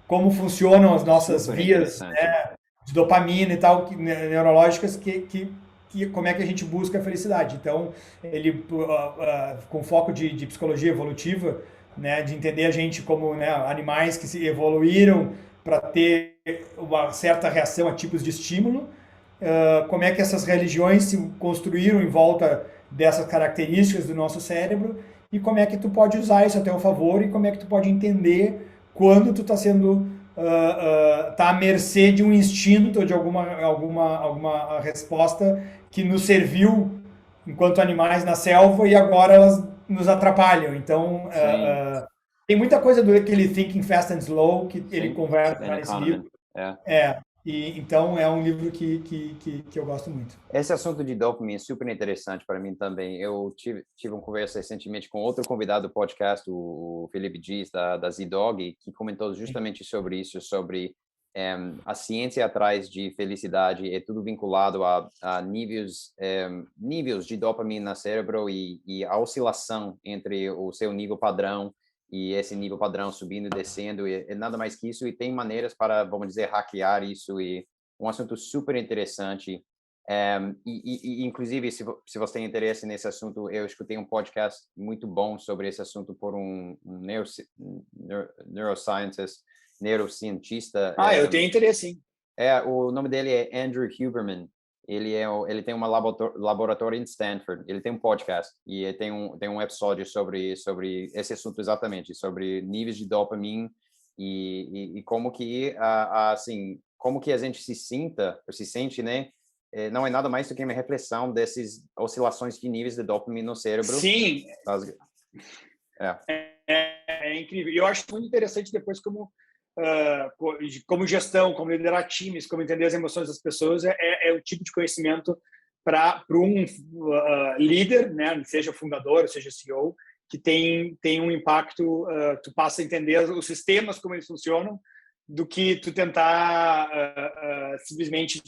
como funcionam as nossas vias, né, de dopamina e tal, neurológicas, como é que a gente busca a felicidade. Então, ele, com foco de psicologia evolutiva, né, de entender a gente como, né, animais que se evoluíram para ter uma certa reação a tipos de estímulo, como é que essas religiões se construíram em volta dessas características do nosso cérebro e como é que tu pode usar isso a teu favor e como é que tu pode entender quando tu está sendo tá à mercê de um instinto ou de alguma resposta que nos serviu enquanto animais na selva e agora elas nos atrapalham. Então, tem muita coisa do aquele Thinking Fast and Slow que ele conversa nesse livro. Então é um livro que eu gosto muito. Esse assunto de dopamina é super interessante para mim também. Eu tive uma conversa recentemente com outro convidado do podcast, o Felipe Dias, da Z-Dog, que comentou justamente sobre isso, sobre a ciência atrás de felicidade, é tudo vinculado a níveis de dopamina no cérebro e a oscilação entre o seu nível padrão e esse nível padrão subindo e descendo, é nada mais que isso, e tem maneiras para, vamos dizer, hackear isso, e um assunto super interessante. Inclusive, se você tem interesse nesse assunto, eu escutei um podcast muito bom sobre esse assunto por um neurocientista. Eu tenho interesse, sim. O nome dele é Andrew Huberman. Ele tem um laboratório em Stanford. Ele tem um podcast e tem um episódio sobre esse assunto exatamente, sobre níveis de dopamina e como que como que a gente se sente, né? Não é nada mais do que uma reflexão dessas oscilações de níveis de dopamina no cérebro. Sim. É incrível. E eu acho muito interessante depois como gestão, como liderar times, como entender as emoções das pessoas, é o tipo de conhecimento para um líder, né, seja fundador, seja CEO, que tem um impacto, tu passa a entender os sistemas, como eles funcionam, do que tu tentar simplesmente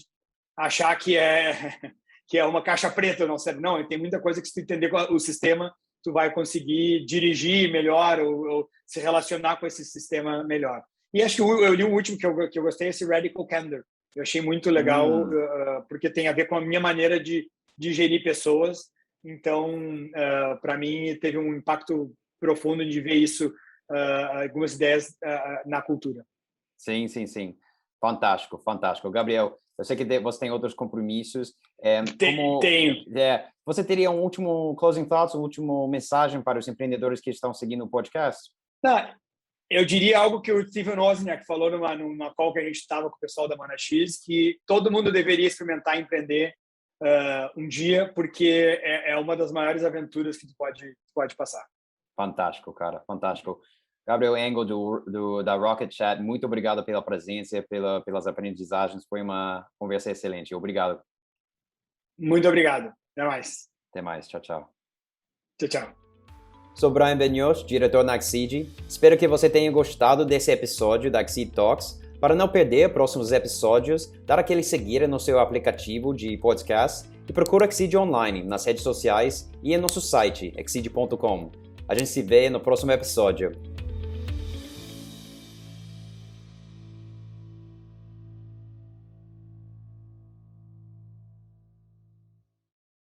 achar que é uma caixa preta, não serve. Não, tem muita coisa que se tu entender o sistema, tu vai conseguir dirigir melhor ou se relacionar com esse sistema melhor. E acho que eu li o último que eu gostei, esse Radical Candor. Eu achei muito legal, porque tem a ver com a minha maneira de gerir pessoas. Então, para mim, teve um impacto profundo de ver isso, algumas ideias na cultura. Sim. Fantástico. Gabriel, eu sei que você tem outros compromissos. Tenho. Você teria um último closing thoughts, uma última mensagem para os empreendedores que estão seguindo o podcast? Eu diria algo que o Steven Wozniak falou numa call que a gente estava com o pessoal da Mana X, que todo mundo deveria experimentar empreender um dia, porque é uma das maiores aventuras que tu pode passar. Fantástico, cara. Fantástico. Gabriel Engel, da Rocket Chat, muito obrigado pela presença, pelas aprendizagens. Foi uma conversa excelente. Obrigado. Muito obrigado. Até mais. Até mais. Tchau, tchau. Tchau. Sou Brian Benioff, diretor da Axid. Espero que você tenha gostado desse episódio da Axid Talks. Para não perder próximos episódios, dá aquele seguir no seu aplicativo de podcast e procura Axid online nas redes sociais e em nosso site, axid.com. A gente se vê no próximo episódio.